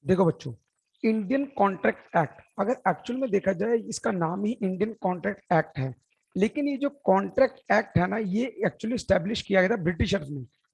देखो बच्चों, Indian Contract act अगर एक्चुअल में देखा जाए इसका नाम ही इंडियन कॉन्ट्रैक्ट एक्ट है, लेकिन ये जो कॉन्ट्रैक्ट एक्ट है ना, ये एक्चुअली स्टैब्लिश किया गया था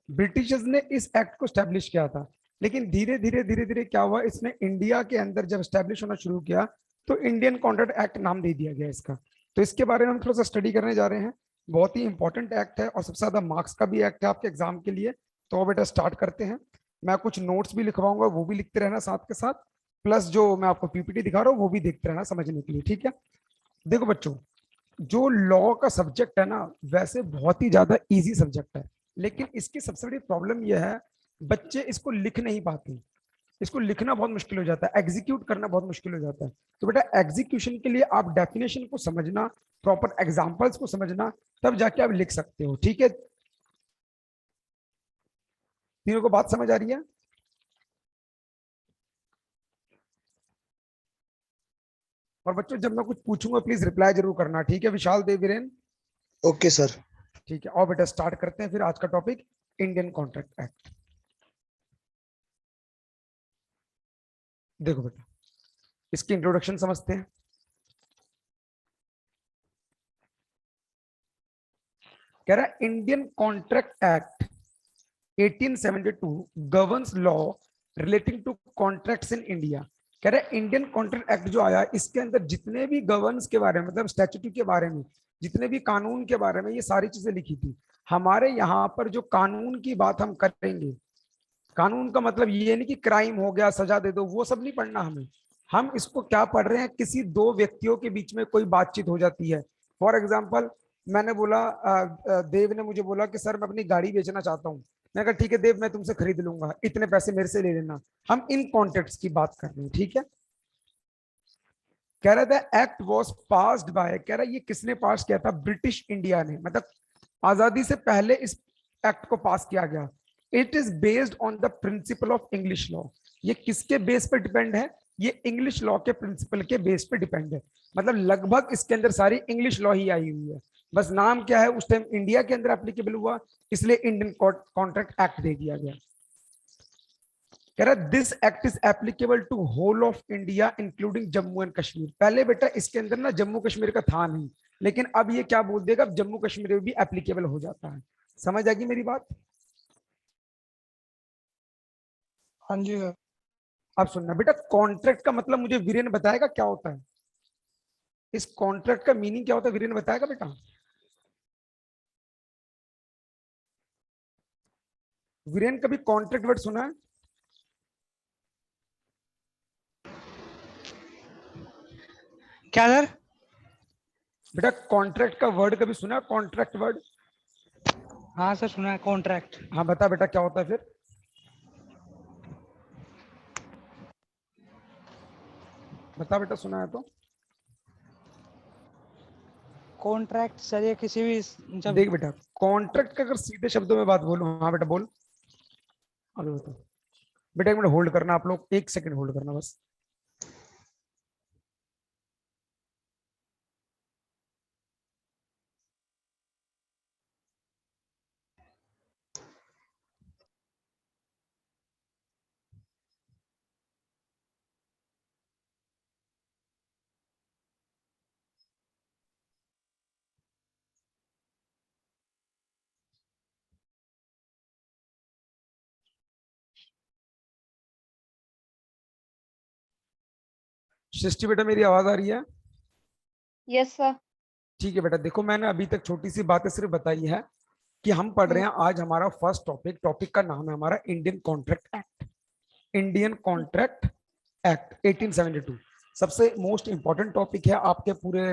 ब्रिटिशर्स ने इस एक्ट को स्टैब्लिश किया था। लेकिन धीरे धीरे क्या हुआ, इसने इंडिया के अंदर जब स्टैब्लिश होना शुरू किया तो इंडियन कॉन्ट्रैक्ट एक्ट नाम दे दिया गया इसका। तो इसके बारे में हम थोड़ा सा स्टडी करने जा रहे हैं। बहुत ही इंपॉर्टेंट एक्ट है और सबसे ज्यादा मार्क्स का भी एक्ट है आपके एग्जाम के लिए। तो बेटा स्टार्ट करते हैं। मैं कुछ नोट्स भी लिखवाऊंगा, वो भी लिखते रहना साथ के साथ, प्लस जो मैं आपको पीपीटी दिखा रहा हूँ वो भी देखते रहना समझने के लिए, ठीक है। देखो बच्चों, जो लॉ का सब्जेक्ट है ना, वैसे बहुत ही ज्यादा इजी सब्जेक्ट है, लेकिन इसकी सबसे बड़ी प्रॉब्लम यह है, बच्चे इसको लिख नहीं पाते। इसको लिखना बहुत मुश्किल हो जाता है, एग्जीक्यूट करना बहुत मुश्किल हो जाता है। तो बेटा एग्जीक्यूशन के लिए आप डेफिनेशन को समझना, प्रॉपर एग्जांपल्स को समझना, तब जाके आप लिख सकते हो, ठीक है। तीनों को बात समझ आ रही है? और बच्चों जब मैं कुछ पूछूंगा प्लीज रिप्लाई जरूर करना, ठीक है। विशाल देवीरेन, ओके सर। ठीक है। और बेटा स्टार्ट करते हैं फिर आज का टॉपिक, इंडियन कॉन्ट्रैक्ट एक्ट। देखो बेटा, इसकी इंट्रोडक्शन समझते हैं। कह रहा है Indian Contract Act 1872 governs law relating to contracts in India. कह रहा है इंडियन कॉन्ट्रैक्ट एक्ट जो आया, इसके अंदर जितने भी गवर्न्स के बारे में, मतलब स्टैट्यूटरी के बारे में, जितने भी कानून के बारे में, ये सारी चीजें लिखी थी। हमारे यहाँ पर जो कानून की बात हम करेंगे, कानून का मतलब ये नहीं कि क्राइम हो गया सजा दे दो, वो सब नहीं पढ़ना हमें। हम इसको क्या पढ़ रहे हैं, किसी दो व्यक्तियों के बीच में कोई बातचीत हो जाती है। फॉर एग्जाम्पल, मैंने बोला देव ने मुझे बोला कि सर मैं अपनी गाड़ी बेचना चाहता हूँ। मैं कहा ठीक है देव, मैं तुमसे खरीद लूंगा, इतने पैसे मेरे से ले लेना। हम इन कॉन्टेक्ट्स की बात कर रहे हैं, ठीक है। कह रहा था एक्ट वॉज पास्ड बाय, कह रहा ये किसने पास किया था, ब्रिटिश इंडिया ने, मतलब आजादी से पहले इस एक्ट को पास किया गया। It is based on the principle of English law. ये किसके बेस पे डिपेंड है, ये इंग्लिश लॉ के प्रिंसिपल के बेस पे डिपेंड है। मतलब लगभग इसके अंदर सारी इंग्लिश लॉ ही आई हुई है, बस नाम क्या है उस टाइम इंडिया के अंदर एप्लीकेबल हुआ, इसलिए इंडियन कॉन्ट्रैक्ट एक्ट दे दिया गया। कह रहा this act is applicable to whole of India including Jammu and Kashmir. पहले बेटा इसके अंदर ना जम्मू कश्मीर का था नहीं, लेकिन अब ये क्या बोल देगा, अब जम्मू कश्मीर में भी एप्लीकेबल हो जाता है। समझ आ गई मेरी बात? हाँ जी सर। अब सुनना बेटा, कॉन्ट्रैक्ट का मतलब मुझे वीरेन बताएगा क्या होता है, इस कॉन्ट्रैक्ट का मीनिंग क्या होता है, वीरेन बताएगा बेटा? वीरेन कभी कॉन्ट्रैक्ट वर्ड सुना है? क्या सर? बेटा कॉन्ट्रैक्ट का वर्ड कभी सुना है, कॉन्ट्रैक्ट वर्ड? हाँ सर, सुना है कॉन्ट्रैक्ट। हाँ बता बेटा क्या होता है फिर, बता बेटा, सुना है तो। कॉन्ट्रैक्ट सर ये किसी भी जब देख बेटा, कॉन्ट्रैक्ट का अगर सीधे शब्दों में बात बोलूं, हाँ बेटा बोल, अभी बता। बेटा एक मिनट होल्ड करना, आप लोग एक सेकंड होल्ड करना बस। सृष्टि बेटा मेरी आवाज आ रही है? Yes sir. ठीक है बेटा, देखो मैंने अभी तक छोटी सी बातें सिर्फ बताई है कि हम पढ़ रहे हैं आज हमारा फर्स्ट टॉपिक, टॉपिक का नाम है हमारा Indian Contract act. Indian Contract Act 1872 सबसे मोस्ट इंपॉर्टेंट टॉपिक है आपके पूरे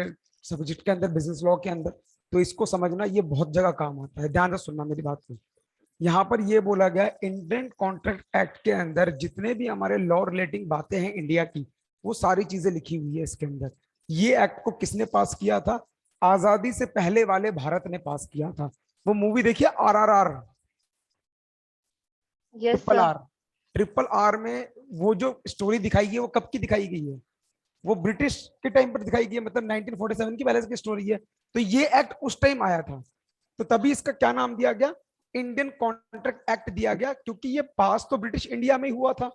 सब्जेक्ट के अंदर, बिजनेस लॉ के अंदर। तो इसको समझना, ये बहुत जगह काम आता है, ध्यान से सुनना मेरी बात को। यहाँ पर ये बोला गया इंडियन कॉन्ट्रैक्ट एक्ट के अंदर जितने भी हमारे लॉ रिलेटिंग बातें हैं इंडिया की, वो सारी चीजें लिखी हुई है इसके अंदर। ये एक्ट को किसने पास किया था, आजादी से पहले वाले भारत ने पास किया था। वो मूवी देखिए RRR, yes triple sir. R. Triple R में वो जो स्टोरी दिखाई गई है वो कब की दिखाई गई है, वो ब्रिटिश के टाइम पर दिखाई गई है, मतलब 1947 की पहले की स्टोरी है। तो ये एक्ट उस टाइम आया था, तो तभी इसका क्या नाम दिया गया, इंडियन कॉन्ट्रैक्ट एक्ट दिया गया, क्योंकि ये पास तो ब्रिटिश इंडिया में ही हुआ था।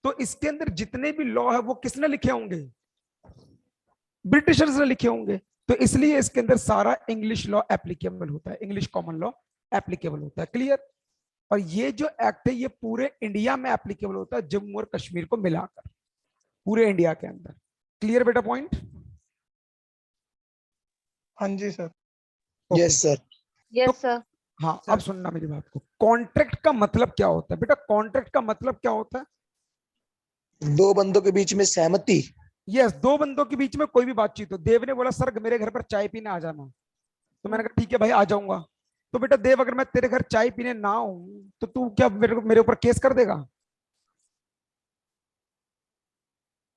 तो इसके अंदर जितने भी लॉ है वो किसने लिखे होंगे? ब्रिटिशर्स ने लिखे होंगे। तो इसलिए इसके अंदर सारा इंग्लिश लॉ एप्लीकेबल होता है, इंग्लिश कॉमन लॉ एप्लीकेबल होता है। क्लियर? और ये जो एक्ट है ये पूरे इंडिया में एप्लीकेबल होता है, जम्मू और कश्मीर को मिलाकर पूरे इंडिया के अंदर। क्लियर बेटा पॉइंट? हाँ जी sir. Yes sir. Yes sir. हाँ, अब सुनना मेरी बात को। कॉन्ट्रैक्ट का मतलब क्या होता है बेटा? कॉन्ट्रैक्ट का मतलब क्या होता है? दो बंदों के बीच में सहमति। यस, दो बंदों के बीच में कोई भी बातचीत हो। देव ने बोला सर मेरे घर पर चाय पीने आ जाना, तो मैंने कहा ठीक है भाई आ जाऊंगा। तो बेटा देव, अगर मैं तेरे घर चाय पीने ना आऊं तो तू क्या मेरे ऊपर केस कर देगा?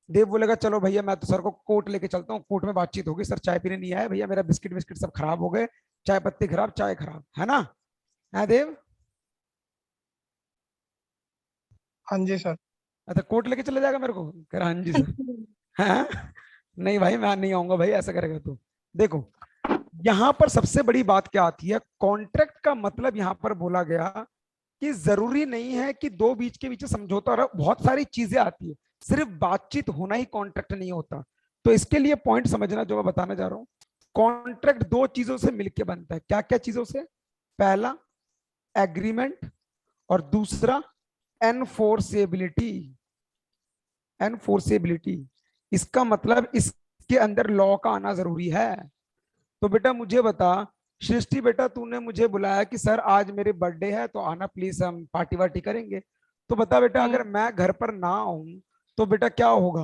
देव बोलेगा चलो भैया मैं तो सर को कोर्ट लेके चलता हूँ, कोर्ट में बातचीत होगी, सर चाय पीने नहीं आए भैया, मेरा बिस्किट बिस्किट सब खराब हो गए, चाय पत्ती खराब, चाय खराब, है ना? है देव? हाँ जी सर। अच्छा, कोर्ट लेके चले जाएगा मेरे को? कह रहा हाँ जी सर। हाँ? नहीं भाई मैं नहीं आऊंगा भाई, ऐसा करेगा तो। देखो यहां पर सबसे बड़ी बात क्या आती है, कॉन्ट्रैक्ट का मतलब यहां पर बोला गया कि जरूरी नहीं है कि दो बीच के बीच समझौता और बहुत सारी चीजें आती है, सिर्फ बातचीत होना ही कॉन्ट्रैक्ट नहीं होता। तो इसके लिए पॉइंट समझना जो मैं बताने जा रहा हूं। कॉन्ट्रैक्ट दो चीजों से मिलकर बनता है। क्या क्या चीजों से? पहला एग्रीमेंट और दूसरा एनफोर्सेबिलिटी। एनफोर्सेबिलिटी इसका मतलब इसके अंदर लॉ का आना जरूरी है। तो बेटा मुझे बता सृष्टि, बेटा तूने मुझे बुलाया कि सर आज मेरे बर्थडे है तो आना प्लीज, हम पार्टी वार्टी करेंगे। तो बता बेटा अगर मैं घर पर ना आऊं तो बेटा क्या होगा?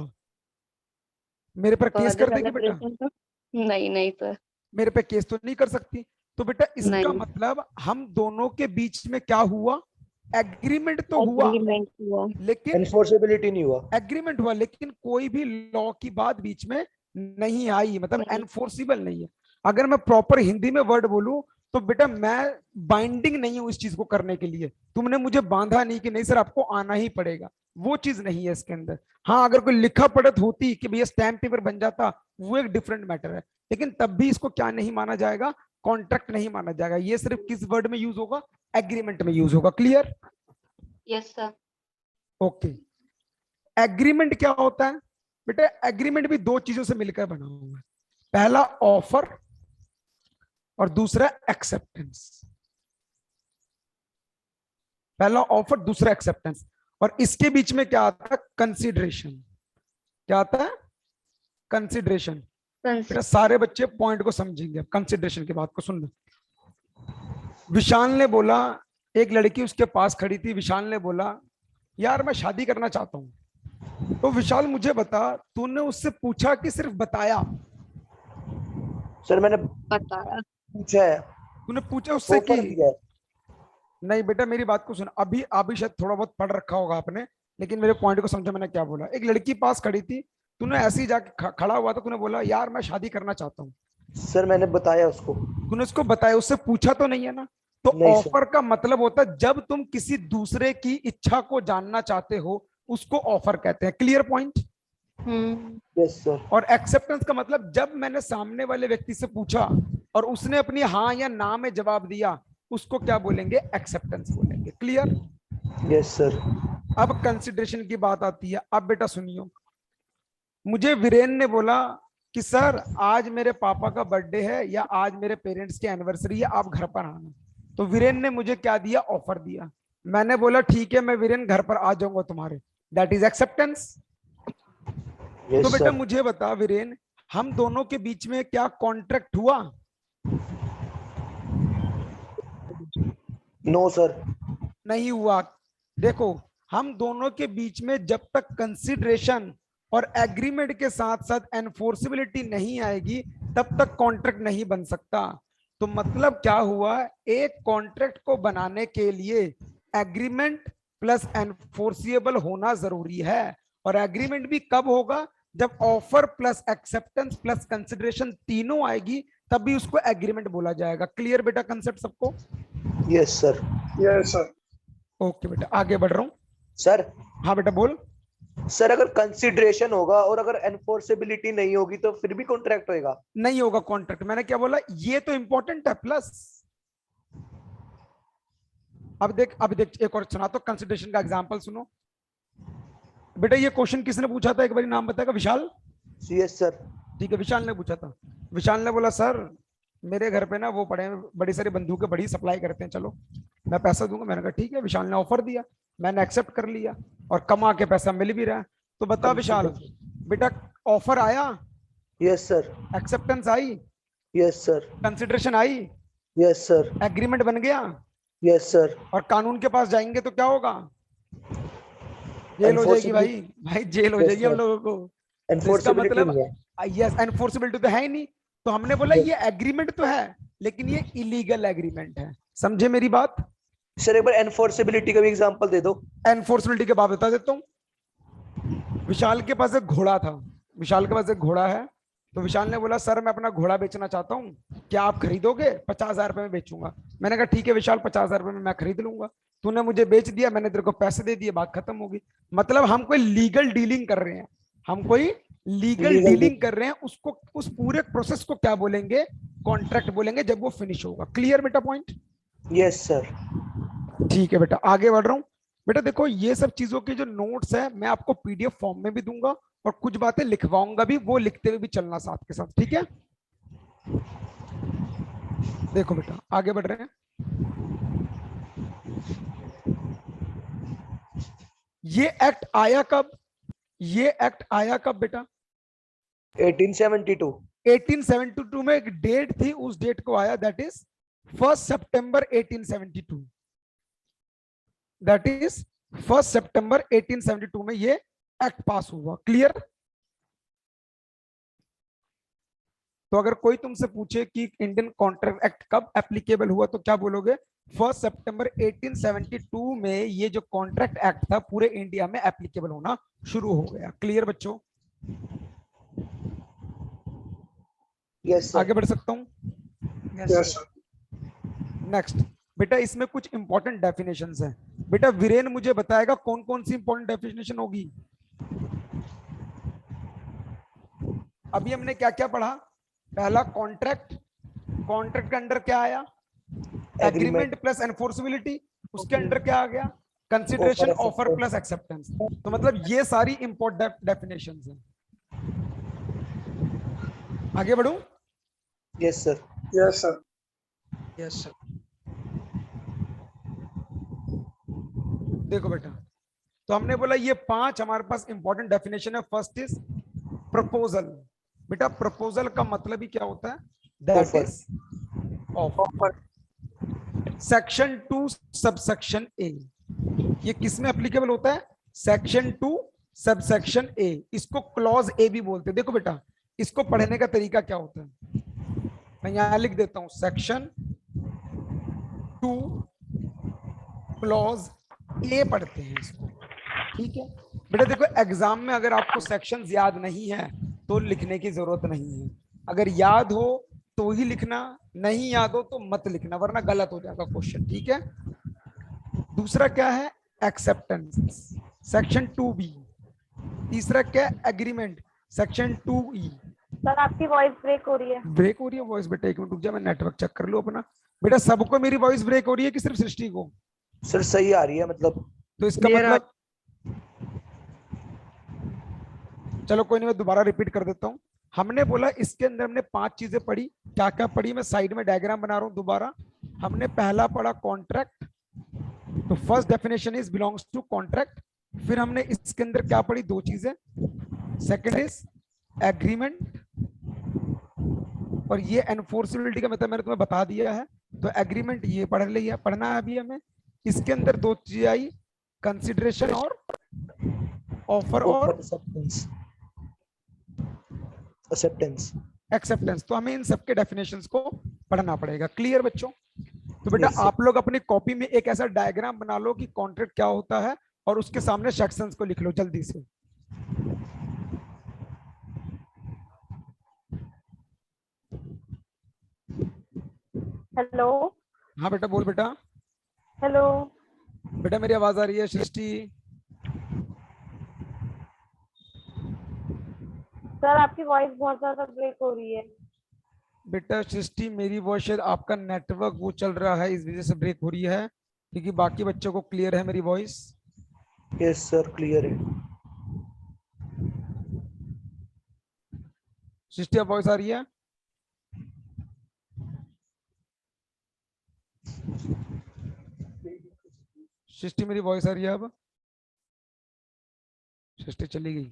मेरे पर केस बर्थडे कर देगी बेटा? सेलिब्रेशन तो नहीं नहीं सर। मेरे पे केस तो नहीं कर सकती। तो बेटा इसका नहीं, मतलब हम दोनों के बीच में क्या हुआ? एग्रीमेंट तो हुआ, एग्रीमेंट हुआ। लेकिन एनफोर्सेबिलिटी नहीं हुआ। एग्रीमेंट हुआ लेकिन कोई भी लॉ की बात बीच में नहीं आई, मतलब नहीं। एनफोर्सिबल नहीं है। अगर मैं प्रॉपर हिंदी में वर्ड बोलूं तो बेटा मैं बाइंडिंग नहीं हूं इस चीज को करने के लिए। तुमने मुझे बांधा नहीं कि नहीं सर आपको आना ही पड़ेगा, वो चीज नहीं है इसके अंदर। हाँ अगर कोई लिखा पढ़त होती कि भैया स्टैम्प पेपर बन जाता, वो एक डिफरेंट मैटर है, लेकिन तब भी इसको क्या नहीं माना जाएगा? कॉन्ट्रैक्ट नहीं माना जाएगा। ये सिर्फ किस वर्ड में यूज होगा? एग्रीमेंट में यूज होगा। Clear? Yes sir. Okay. Agreement क्या होता है बेटा? एग्रीमेंट भी दो चीजों से मिलकर बना हुआ है। पहला ऑफर और दूसरा एक्सेप्टेंस। पहला ऑफर, दूसरा एक्सेप्टेंस। और इसके बीच में क्या आता है? कंसीडरेशन। क्या आता है? कंसीडरेशन। बेटा सारे बच्चे पॉइंट को समझेंगे। अब कंसीडरेशन की बात को सुनना। विशाल ने बोला, एक लड़की उसके पास खड़ी थी, विशाल ने बोला यार मैं शादी करना चाहता हूं। तो विशाल मुझे बता, तूने उससे पूछा कि सिर्फ बताया? सर मैंने बताया। पूछा है, तूने पूछा उससे कि? ऑफर दिया है। नहीं बेटा मेरी बात को सुन। अभी अभी शायद थोड़ा बहुत पढ़ रखा होगा आपने, लेकिन मेरे पॉइंट को समझो मैंने क्या बोला। एक लड़की पास खड़ी थी, तूने ऐसे ही जाके खड़ा हुआ था, तूने बोला यार मैं शादी करना चाहता हूँ। सर मैंने बताया उसको। तूने उसको बताया, उससे पूछा तो नहीं है ना? तो नहीं सर। ऑफर का मतलब होता है जब तुम किसी दूसरे की इच्छा को जानना चाहते हो, उसको ऑफर कहते हैं। Clear point? Yes sir. और एक्सेप्टेंस का मतलब जब मैंने सामने वाले व्यक्ति से पूछा और उसने अपनी हाँ या ना में जवाब दिया, उसको क्या बोलेंगे? एक्सेप्टेंस बोलेंगे। क्लियर? Yes sir. अब कंसिडरेशन की बात आती है। अब बेटा सुनियो, मुझे वीरेन ने बोला कि सर आज मेरे पापा का बर्थडे है या आज मेरे पेरेंट्स की एनिवर्सरी है, आप घर पर आना। तो वीरेन ने मुझे क्या दिया? ऑफर दिया। मैंने बोला ठीक है मैं वीरेन घर पर आ जाऊंगा तुम्हारे। That is acceptance. तो यस बेटा सर। मुझे बता वीरेन, हम दोनों के बीच में क्या कॉन्ट्रैक्ट हुआ? No sir. नहीं हुआ। देखो हम दोनों के बीच में जब तक कंसिडरेशन और एग्रीमेंट के साथ साथ एनफोर्सिबिलिटी नहीं आएगी तब तक कॉन्ट्रैक्ट नहीं बन सकता। तो मतलब क्या हुआ? एक कॉन्ट्रैक्ट को बनाने के लिए एग्रीमेंट प्लस एनफोर्सिबल होना जरूरी है। और एग्रीमेंट भी कब होगा? जब offer plus acceptance plus consideration तीनों आएगी, तब भी उसको एग्रीमेंट बोला जाएगा। क्लियर बेटा कंसेप्ट सबको? Yes sir. Yes sir. Okay बेटा आगे बढ़ रहा हूं। सर। हाँ बेटा बोल। सर अगर कंसिडरेशन होगा और अगर एनफोर्सेबिलिटी नहीं होगी तो फिर भी कॉन्ट्रैक्ट होएगा? नहीं होगा कॉन्ट्रैक्ट। मैंने क्या बोला? ये तो इंपॉर्टेंट है प्लस। अब देख एक और सुना तो कंसिडरेशन का एग्जांपल सुनो। बेटा ये क्वेश्चन किसने पूछा था, एक बार नाम बताएगा? विशाल। Yes sir. ठीक है, विशाल ने पूछा था। विशाल ने बोला सर मेरे घर पे ना वो पड़े हैं बड़ी सारी बंदूकें, बड़ी सप्लाई करते हैं, चलो मैं पैसा दूंगा। मैंने कहा ठीक है। विशाल ने ऑफर दिया, मैंने एक्सेप्ट कर लिया और कमा के पैसा मिल भी रहा है। तो बता विशाल, बेटा ऑफर आया, यस सर। एक्सेप्टेंस आई, यस सर। कंसिडरेशन आई, यस सर। एग्रीमेंट बन गया, यस सर। और कानून के पास जाएंगे तो क्या होगा? जेल हो जाएगी भाई, भाई जेल हो जाएगी हम लोगों को। तो इसका एनफोर्सेबिलिटी मतलब नहीं है। यस, एनफोर्सेबिलिटी तो है ही नहीं। तो हमने बोला ये एग्रीमेंट तो है लेकिन ये इलीगल एग्रीमेंट है। समझे मेरी बात? सर एक बार एनफोर्सेबिलिटी का भी एग्जांपल दे दो। एनफोर्सबिलिटी के बाद बता देता हूँ। विशाल के पास एक घोड़ा था, विशाल के पास एक घोड़ा है। तो विशाल ने बोला सर मैं अपना घोड़ा बेचना चाहता हूँ, क्या आप खरीदोगे? 50,000 रुपए में बेचूंगा। मैंने कहा ठीक है विशाल, 50,000 रुपए में मैं खरीद लूंगा। तूने मुझे बेच दिया, मैंने तेरे को पैसे दे दिए, बात खत्म होगी। मतलब हम कोई लीगल डीलिंग कर रहे हैं, हम कोई लीगल डीलिंग कर रहे हैं। उसको, उस पूरे प्रोसेस को क्या बोलेंगे? कॉन्ट्रैक्ट बोलेंगे जब वो फिनिश होगा। क्लियर बेटा पॉइंट? Yes sir. ठीक है बेटा, आगे बढ़ रहा हूँ। बेटा देखो ये सब चीजों के जो नोट्स है मैं आपको पीडीएफ फॉर्म में भी दूंगा और कुछ बातें लिखवाऊंगा भी, वो लिखते हुए भी चलना साथ के साथ, ठीक है? देखो बेटा आगे बढ़ रहे हैं। ये एक्ट आया कब? ये एक्ट आया कब बेटा? 1872। 1872 में एक डेट थी, उस डेट को आया, that is 1 September 1872। That is 1 सितंबर 1872 में ये एक्ट पास हुआ। क्लियर? तो अगर कोई तुमसे पूछे कि इंडियन कॉन्ट्रैक्ट एक्ट कब एप्लीकेबल हुआ तो क्या बोलोगे? 1 सितंबर 1872 में ये जो कॉन्ट्रैक्ट एक्ट था पूरे इंडिया में एप्लीकेबल होना शुरू हो गया। क्लियर बच्चों? Yes sir. आगे बढ़ सकता हूं? Yes sir. नेक्स्ट बेटा, इसमें कुछ इंपॉर्टेंट डेफिनेशंस हैं। बेटा वीरेन मुझे बताएगा कौन कौन सी इंपॉर्टेंट डेफिनेशन होगी। अभी हमने क्या क्या पढ़ा? पहला कॉन्ट्रैक्ट, कॉन्ट्रैक्ट के अंडर क्या आया? Agreement plus enforceability. उसके अंडर क्या आ गया? Consideration, offer plus acceptance. तो मतलब ये सारी इंपॉर्टेंट डेफिनेशंस हैं। आगे बढ़ूं? Yes sir. Yes sir. Yes sir. देखो बेटा, तो हमने बोला ये 5 हमारे पास इंपॉर्टेंट डेफिनेशन है। First is proposal. बेटा प्रपोजल का मतलब ही क्या होता है? That is offer. Section 2 subsection A, ये किसमें एप्लीकेबल होता है? सेक्शन 2 सबसेक्शन ए। इसको क्लॉज ए भी बोलते हैं। देखो बेटा इसको पढ़ने का तरीका क्या होता है, मैं यहां लिख देता हूं, सेक्शन 2 क्लॉज ए पढ़ते हैं इसको, ठीक है? बेटा देखो एग्जाम में अगर आपको सेक्शंस याद नहीं है तो लिखने की जरूरत नहीं है। अगर याद हो तो ही लिखना, नहीं याद हो तो मत लिखना वरना गलत हो जाएगा क्वेश्चन, ठीक है? दूसरा क्या है? Acceptance, section 2B। तीसरा क्या है? Agreement, section 2E। सर आपकी वॉइस ब्रेक हो रही है। ब्रेक हो रही है वॉइस? बेटा एक मिनट रुक जा, मैं नेटवर्क चेक कर लूं अपना। बेटा सबको मेरी वॉइस ब्रेक हो रही है कि सिर्फ सृष्टि को? सर सही आ रही है मतलब। तो इसका मतलब, चलो कोई नहीं, मैं दोबारा रिपीट कर देता हूं। हमने बोला इसके अंदर हमने 5 चीजें पढ़ी। क्या क्या पढ़ी? मैं साइड में डायग्राम बना रहा हूं दोबारा। हमने पहला पढ़ा कॉन्ट्रैक्ट, तो first definition is belongs to contract. फिर हमने इसके अंदर क्या पढ़ी? 2 चीजें। सेकंड इज एग्रीमेंट, और ये एनफोर्सेबिलिटी का मतलब मैंने तुम्हें बता दिया है। तो एग्रीमेंट ये पढ़ लिया, पढ़ना है अभी हमें। इसके अंदर 2 चीजें आई, कंसिडरेशन और ऑफर और एक्सेप्टेंस। एक्सेप्टेंस। तो हमें इन सबके डेफिनेशंस को पढ़ना पड़ेगा। क्लियर बच्चों? तो बेटा Yes, sir. आप लोग अपनी कॉपी में एक ऐसा डायग्राम बना लो कि कॉन्ट्रैक्ट क्या होता है और उसके सामने सेक्शंस को लिख लो जल्दी से। हेलो। हाँ बेटा बोल बेटा। हेलो। बेटा मेरी आवाज आ रही है सृष्टि? सर आपकी वॉइस बहुत ज्यादा ब्रेक हो रही है। बेटा सृष्टि मेरी वॉइस, शायद आपका नेटवर्क वो चल रहा है इस वजह से ब्रेक हो रही है, क्योंकि बाकी बच्चों को क्लियर है मेरी वॉइस। यस सर क्लियर है। सृष्टि अब वॉइस आ रही है? सृष्टि मेरी वॉइस आ रही है अब? सृष्टि चली गई।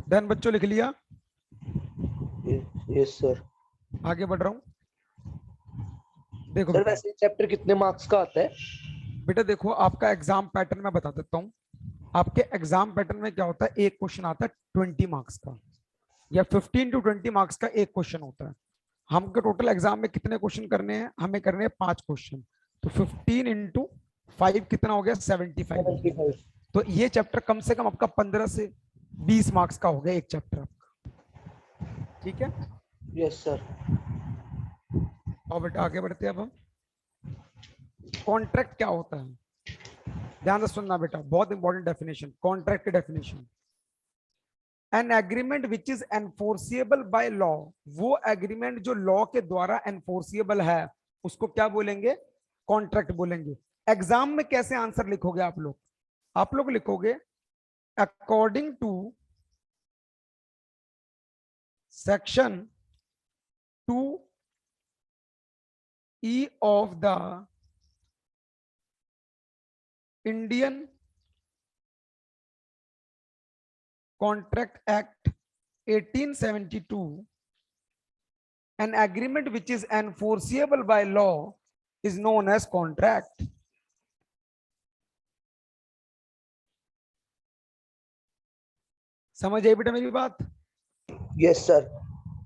डन बच्चों, लिख लिया? Yes sir. आगे बढ़ रहा हूँ। देखो सर बेटा, वैसे चैप्टर कितने मार्क्स का आता है? बेटा देखो आपका एग्जाम पैटर्न मैं बता देता हूँ। आपके एग्जाम पैटर्न में क्या होता है, एक क्वेश्चन आता है 20 मार्क्स का, या 15 to 20 मार्क्स का एक क्वेश्चन होता है। हमको टोटल एग्जाम में कितने क्वेश्चन करने हैं, हमें करने हैं 5 क्वेश्चन। तो 15 इंटू 5 कितना हो गया, 75 हो गया। 75। तो ये चैप्टर कम से कम आपका 15 से 20 मार्क्स का हो गया एक चैप्टर आपका। ठीक है, यस सर। और बेटा आगे बढ़ते हैं अब हम। कॉन्ट्रैक्ट क्या होता है, ध्यान से सुनना बेटा, बहुत इंपॉर्टेंट डेफिनेशन, कॉन्ट्रैक्ट की definition. N agreement which is enforceable by law, वो एग्रीमेंट जो लॉ के द्वारा एनफोर्सिएबल है उसको क्या बोलेंगे, कॉन्ट्रैक्ट बोलेंगे। एग्जाम में कैसे आंसर लिखोगे आप लोग, आप लोग लिखोगे according to section 2E of the Indian Contract Act 1872, an agreement which is enforceable by law is known as contract. समझ आई बेटा मेरी बात? Yes sir.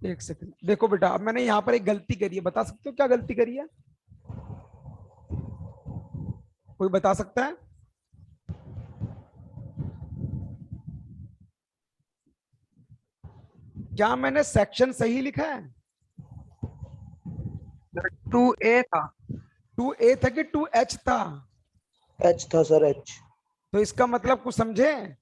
एक सेकंड देखो बेटा, अब मैंने यहां पर एक गलती करी है, बता सकते हो क्या गलती करी है? कोई बता सकता है? क्या मैंने सेक्शन सही लिखा है? 2A था। 2A था कि 2H था? एच था सर, एच। तो इसका मतलब कुछ समझे,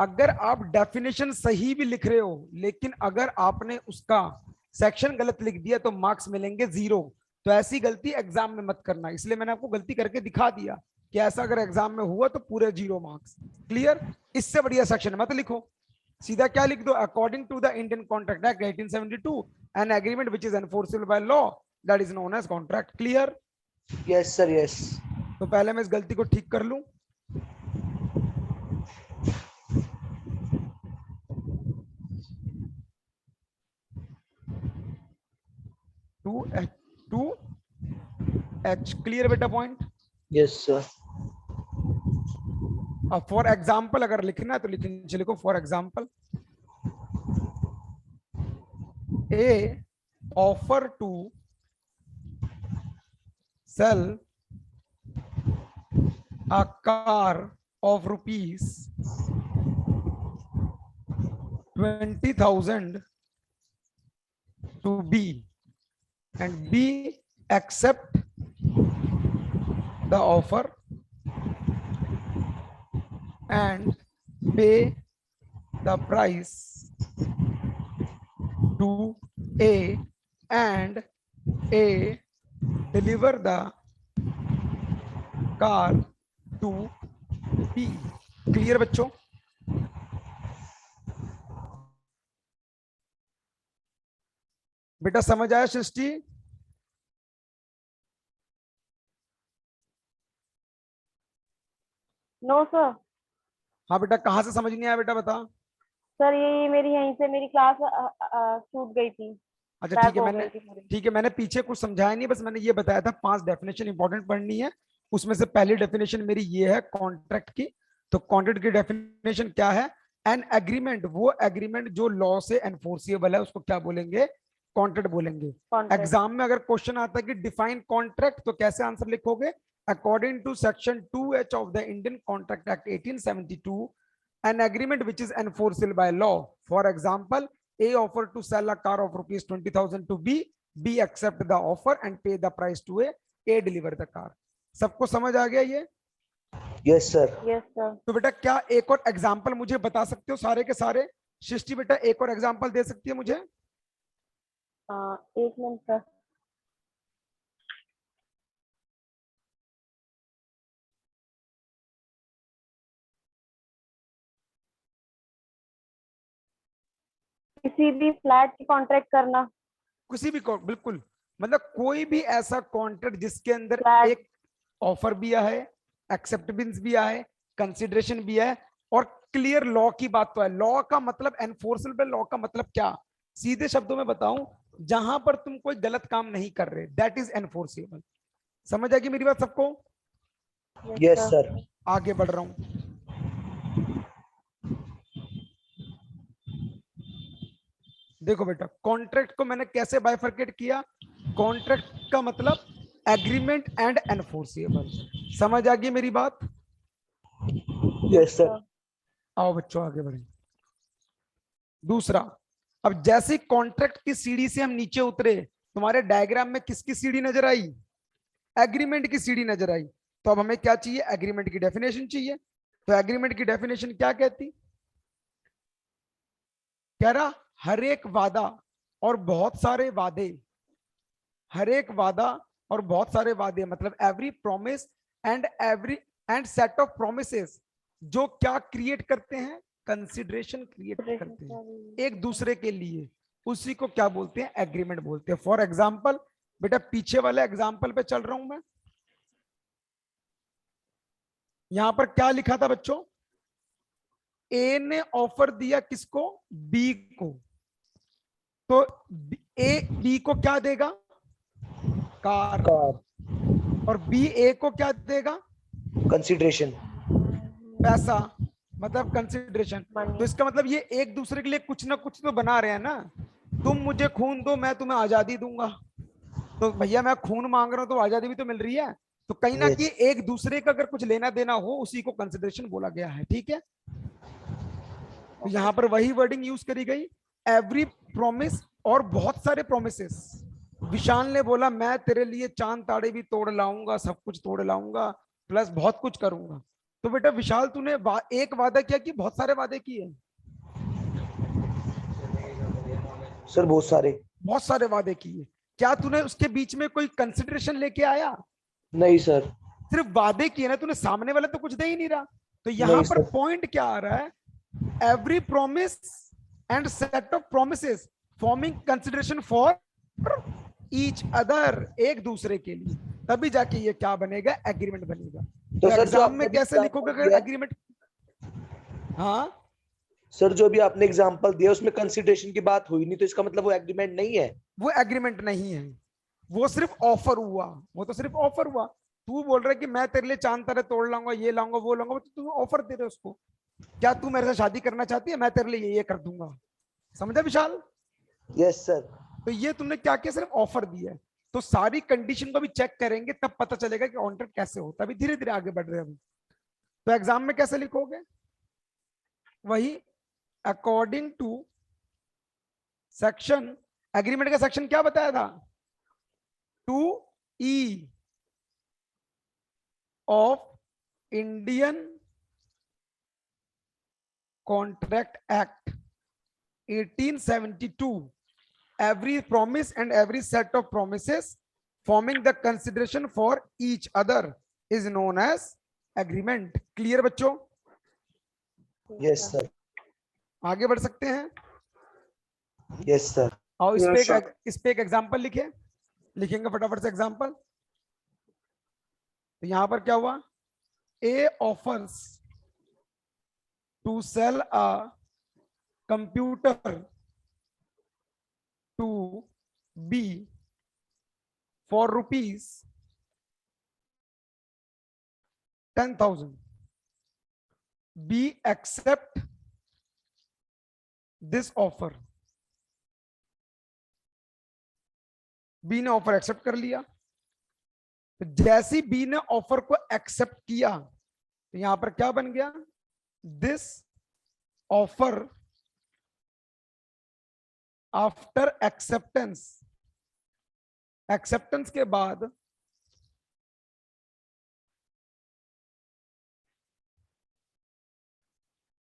अगर आप डेफिनेशन सही भी लिख रहे हो लेकिन अगर आपने उसका सेक्शन गलत लिख दिया तो मार्क्स मिलेंगे 0। तो ऐसी गलती एग्जाम में मत करना, इसलिए मैंने आपको गलती करके दिखा दिया कि ऐसा अगर एग्जाम में हुआ तो पूरे 0 मार्क्स। क्लियर? इससे बढ़िया सेक्शन मत लिखो, सीधा क्या लिख दो, according to the Indian Contract Act 1872 an agreement which is enforceable by law that is known as contract. Clear? Yes sir, yes. तो पहले मैं इस गलती को ठीक कर लूं। टू एच क्लियर बेटा पॉइंट? Yes sir. अब फॉर एग्जाम्पल अगर लिखना है तो लिखने लिखो, for example a offer to sell a car of rupees 20,000 to B and B accept the offer and pay the price to A and A deliver the car to B। Clear बच्चों? बेटा समझ आया सृष्टि? No sir. हाँ बेटा, कहाँ से समझ नहीं आया बेटा बता? सर ये मेरी यहीं से मेरी क्लास छूट गई थी, अच्छा बैक ठीक है, हो मैंने गई थी मेरी। ठीक है मैंने पीछे कुछ समझाया नहीं, बस मैंने ये बताया था 5 डेफिनेशन इंपॉर्टेंट पढ़नी है। उसमें से पहली डेफिनेशन मेरी ये है कॉन्ट्रैक्ट की। तो कॉन्ट्रैक्ट की डेफिनेशन क्या है? एन एग्रीमेंट, वो एग्रीमेंट जो लॉ से एनफोर्सिएबल है उसको क्या बोलेंगे? कॉन्ट्रैक्ट बोलेंगे। कॉन्ट्रैक्ट। एग्जाम में अगर क्वेश्चन आता है कि डिफाइन कॉन्ट्रैक्ट, तो कैसे आंसर लिखोगे? According to section 2H of the Indian Contract Act 1872 an agreement which is enforceable by law. For example, A offer to sell a car of rupees 20,000 to B, B accept the offer and pay the price to A deliver the car। सबको समझ आ गया ये? Yes sir. Yes sir. तो बेटा क्या एक और example मुझे बता सकते हो सारे के सारे? सृष्टि बेटा एक और एग्जांपल दे सकती है मुझे? एक मिनट सर। किसी भी फ्लैट की कॉन्ट्रैक्ट करना। किसी भी बिल्कुल, मतलब कोई भी ऐसा कॉन्ट्रैक्ट जिसके अंदर फ्लैट। एक ऑफर भी है, एक्सेप्टेंस भी है, कंसिडरेशन भी है, और क्लियर लॉ की बात तो है। लॉ का मतलब एनफोर्सेबल, लॉ का मतलब क्या, सीधे शब्दों में बताऊं, जहां पर तुम कोई गलत काम नहीं कर रहे, दैट इज एनफोर्सेबल। समझ आएगी मेरी बात सबको? Yes sir. आगे बढ़ रहा हूं। देखो बेटा, कॉन्ट्रैक्ट को मैंने कैसे बाइफरकेट किया। कॉन्ट्रैक्ट का मतलब एग्रीमेंट एंड एनफोर्सेबल। समझ आ गई मेरी बात? Yes sir. आओ बच्चों आगे बढ़े। दूसरा, अब जैसे कॉन्ट्रैक्ट की सीढ़ी से हम नीचे उतरे, तुम्हारे डायग्राम में किसकी सीढ़ी नजर आई? एग्रीमेंट की सीढ़ी नजर आई। तो अब हमें क्या चाहिए? एग्रीमेंट की डेफिनेशन चाहिए। तो एग्रीमेंट की डेफिनेशन क्या कहती? कह रहा हर एक वादा और बहुत सारे वादे, हर एक वादा और बहुत सारे वादे मतलब every promise and set of promises, जो क्या क्रिएट करते हैं? कंसिडरेशन क्रिएट करते हैं एक दूसरे के लिए, उसी को क्या बोलते हैं? एग्रीमेंट बोलते हैं। फॉर एग्जाम्पल, बेटा पीछे वाले एग्जाम्पल पे चल रहा हूं मैं। यहां पर क्या लिखा था बच्चों? ए ने ऑफर दिया किसको? बी को। तो ए बी को क्या देगा? कार। कार। और बी ए को क्या देगा? कंसिडरेशन। पैसा, मतलब कंसिडरेशन। तो इसका मतलब ये एक दूसरे के लिए कुछ ना कुछ तो बना रहे हैं ना। तुम मुझे खून दो, मैं तुम्हें आजादी दूंगा। तो भैया मैं खून मांग रहा हूं तो आजादी भी तो मिल रही है। तो कहीं ना कहीं एक दूसरे का अगर कुछ लेना देना हो, उसी को कंसिडरेशन बोला गया है। ठीक है, तो यहां पर वही वर्डिंग यूज करी गई, एवरी प्रॉमिस और बहुत सारे प्रोमिसेस। विशाल ने बोला मैं तेरे लिए चांद ताड़े भी तोड़ लाऊंगा, सब कुछ तोड़ लाऊंगा, प्लस बहुत कुछ करूंगा। तो बेटा विशाल तूने एक वादा किया कि बहुत सारे वादे किए? सर बहुत सारे। बहुत सारे वादे किए। क्या तूने उसके बीच में कोई कंसिडरेशन लेके आया? नहीं सर। सिर्फ वादे किए ना तूने, सामने वाला तो कुछ दे ही नहीं रहा। तो यहां नहीं पर सर। पॉइंट क्या आ रहा है? Every promise and set of promises forming consideration for each other, एक दूसरे के लिए, तभी जाके ये क्या बनेगा? एग्रीमेंट बनेगा। तो तो सर जो एग्जाम आपने में अभी कैसे एग्जांपल लिखोगे अगर दिया, एग्रीमेंट? हाँ सर जो अभी आपने एग्जांपल दिया उसमें कंसिडरेशन की बात हुई नहीं, तो इसका मतलब वो एग्रीमेंट नहीं है। वो एग्रीमेंट नहीं है, वो सिर्फ ऑफर हुआ। वो तो सिर्फ ऑफर हुआ। तू बोल रहा है कि मैं तेरे लिए चांद तारे तोड़ लाऊंगा, ये लाऊंगा वो लाऊंगा, तो तू ऑफर दे रहे उसको। क्या तू मेरे से शादी करना चाहती है? मैं तेरे लिए ये कर दूंगा। समझा विशाल? Yes sir. तो ये तुमने क्या किया? सिर्फ ऑफर दिया है। तो सारी कंडीशन को भी चेक करेंगे, तब पता चलेगा कि कॉन्ट्रैक्ट कैसे होता है। अभी धीरे धीरे आगे बढ़ रहे हैं हम। तो एग्जाम में कैसे लिखोगे? वही अकॉर्डिंग टू सेक्शन, एग्रीमेंट का सेक्शन क्या बताया था? 2E of Indian Contract Act 1872, every promise and every set of promises forming the consideration for each other is known as agreement. Clear बच्चों? Yes sir. आगे बढ़ सकते हैं? Yes sir. और Yes, sir. इस पे एक एग्जांपल लिखे, लिखेंगे फटाफट से एग्जांपल। तो यहां पर क्या हुआ? A offers to sell a computer to B for rupees 10,000. B accept this offer. B ने ऑफर एक्सेप्ट कर लिया। तो जैसी बी ने ऑफर को एक्सेप्ट किया, तो यहां पर क्या बन गया? This offer after acceptance, acceptance के बाद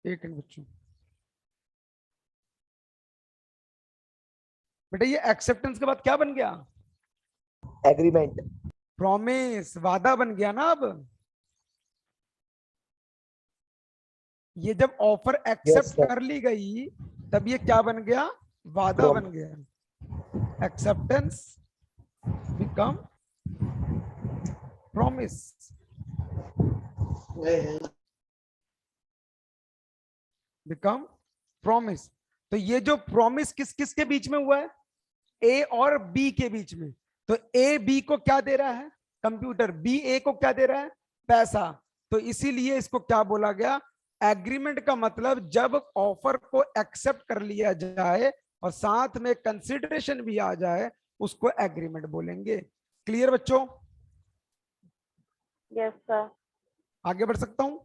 एक मिनट बच्चों, बेटा ये एक्सेप्टेंस के बाद क्या बन गया? एग्रीमेंट। प्रॉमिस, वादा बन गया ना। अब ये जब ऑफर एक्सेप्ट sir. कर ली गई तब ये क्या बन गया? वादा Prom- बन गया। Acceptance become promise. Become promise. तो ये जो प्रॉमिस किस किस के बीच में हुआ है? ए और बी के बीच में। तो ए बी को क्या दे रहा है? कंप्यूटर। बी ए को क्या दे रहा है? पैसा। तो इसीलिए इसको क्या बोला गया? एग्रीमेंट का मतलब जब ऑफर को एक्सेप्ट कर लिया जाए और साथ में कंसिडरेशन भी आ जाए उसको एग्रीमेंट बोलेंगे। क्लियर बच्चों? Yes sir. आगे बढ़ सकता हूं?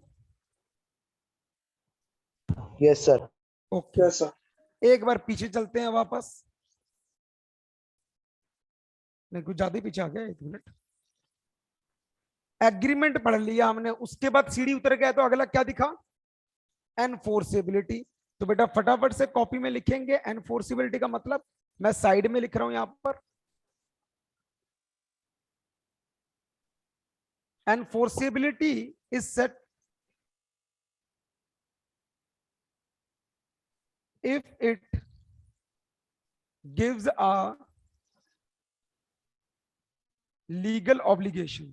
Yes sir. Okay. Yes sir. एक बार पीछे चलते हैं वापस। नहीं, कुछ ज्यादा ही पीछे आ गया। 1 मिनट। एग्रीमेंट पढ़ लिया हमने, उसके बाद सीढ़ी उतर गया तो अगला क्या दिखा? एनफोर्सेबिलिटी। तो बेटा फटाफट से कॉपी में लिखेंगे एनफोर्सेबिलिटी का मतलब। मैं साइड में लिख रहा हूं यहां पर। Enforceability is set if it gives a legal obligation.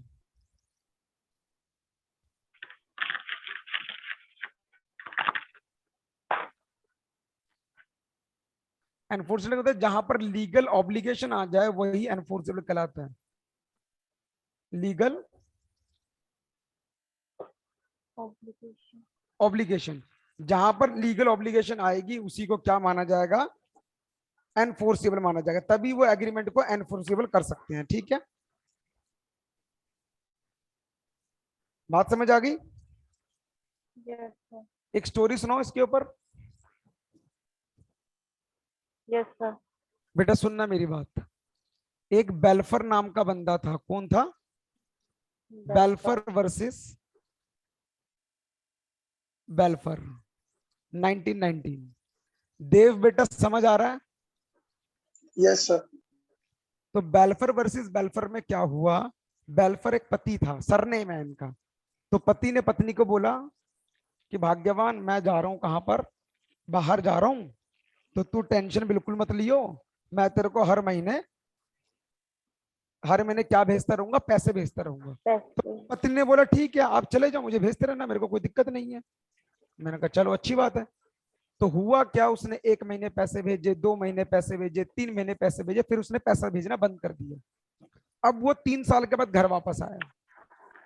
Enforceable होता है जहां पर लीगल ऑब्लिगेशन आ जाए वही एनफोर्सेबल कहलाता है। लीगल ऑब्लिगेशन, जहां पर लीगल ऑब्लिगेशन आएगी उसी को क्या माना जाएगा? एनफोर्सेबल माना जाएगा। तभी वो एग्रीमेंट को एनफोर्सेबल कर सकते हैं। ठीक है, बात समझ आ गई? Yes sir. एक स्टोरी सुनाओ इसके ऊपर। Yes sir. बेटा सुनना मेरी बात। एक बेल्फर नाम का बंदा था। कौन था? बेल्फर वर्सेस बेल्फर, 1919। देव बेटा समझ आ रहा है? Yes sir. तो बेल्फर वर्सेस बेल्फर में क्या हुआ? बेल्फर एक पति था, सरनेम है इनका। तो पति ने पत्नी को बोला कि भाग्यवान मैं जा रहा हूं, कहां पर? बाहर जा रहा हूं, तो तू टेंशन बिल्कुल मत लियो, मैं तेरे को हर महीने क्या भेजता रहूंगा? पैसे भेजता रहूंगा। तो पत्नी ने बोला ठीक है आप चले जाओ, मुझे भेजते रहना, मेरे को कोई दिक्कत नहीं है। मैंने कहा चलो अच्छी बात है। तो हुआ क्या, उसने 1 महीने पैसे भेजे, 2 महीने पैसे भेजे, 3 महीने पैसे भेजे, फिर उसने पैसा भेजना बंद कर दिया। अब वो 3 साल के बाद घर वापस आया।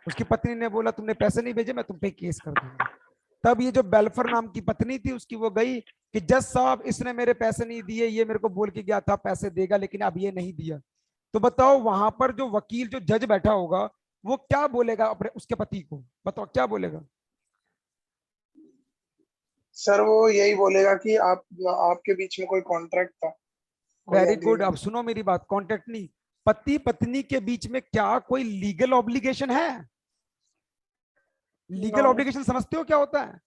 उसकी पत्नी ने बोला तुमने पैसे नहीं भेजे, मैं तुम पे केस कर दूंगा। तब ये जो बेल्फर नाम की पत्नी थी उसकी, वो गई कि जज साहब इसने मेरे पैसे नहीं दिए, ये मेरे को बोल के गया था पैसे देगा लेकिन अब ये नहीं दिया। तो बताओ वहां पर जो वकील, जो जज बैठा होगा, वो क्या बोलेगा अपने उसके पति को? बताओ क्या बोलेगा? सर वो यही बोलेगा कि आपके बीच में कोई कॉन्ट्रैक्ट था। कोई वेरी गुड। agreement। अब सुनो मेरी बात। कॉन्ट्रैक्ट नहीं, पति पत्नी के बीच में क्या कोई लीगल ऑब्लिगेशन है? Legal No. ऑब्लिगेशन समझते हो क्या होता है?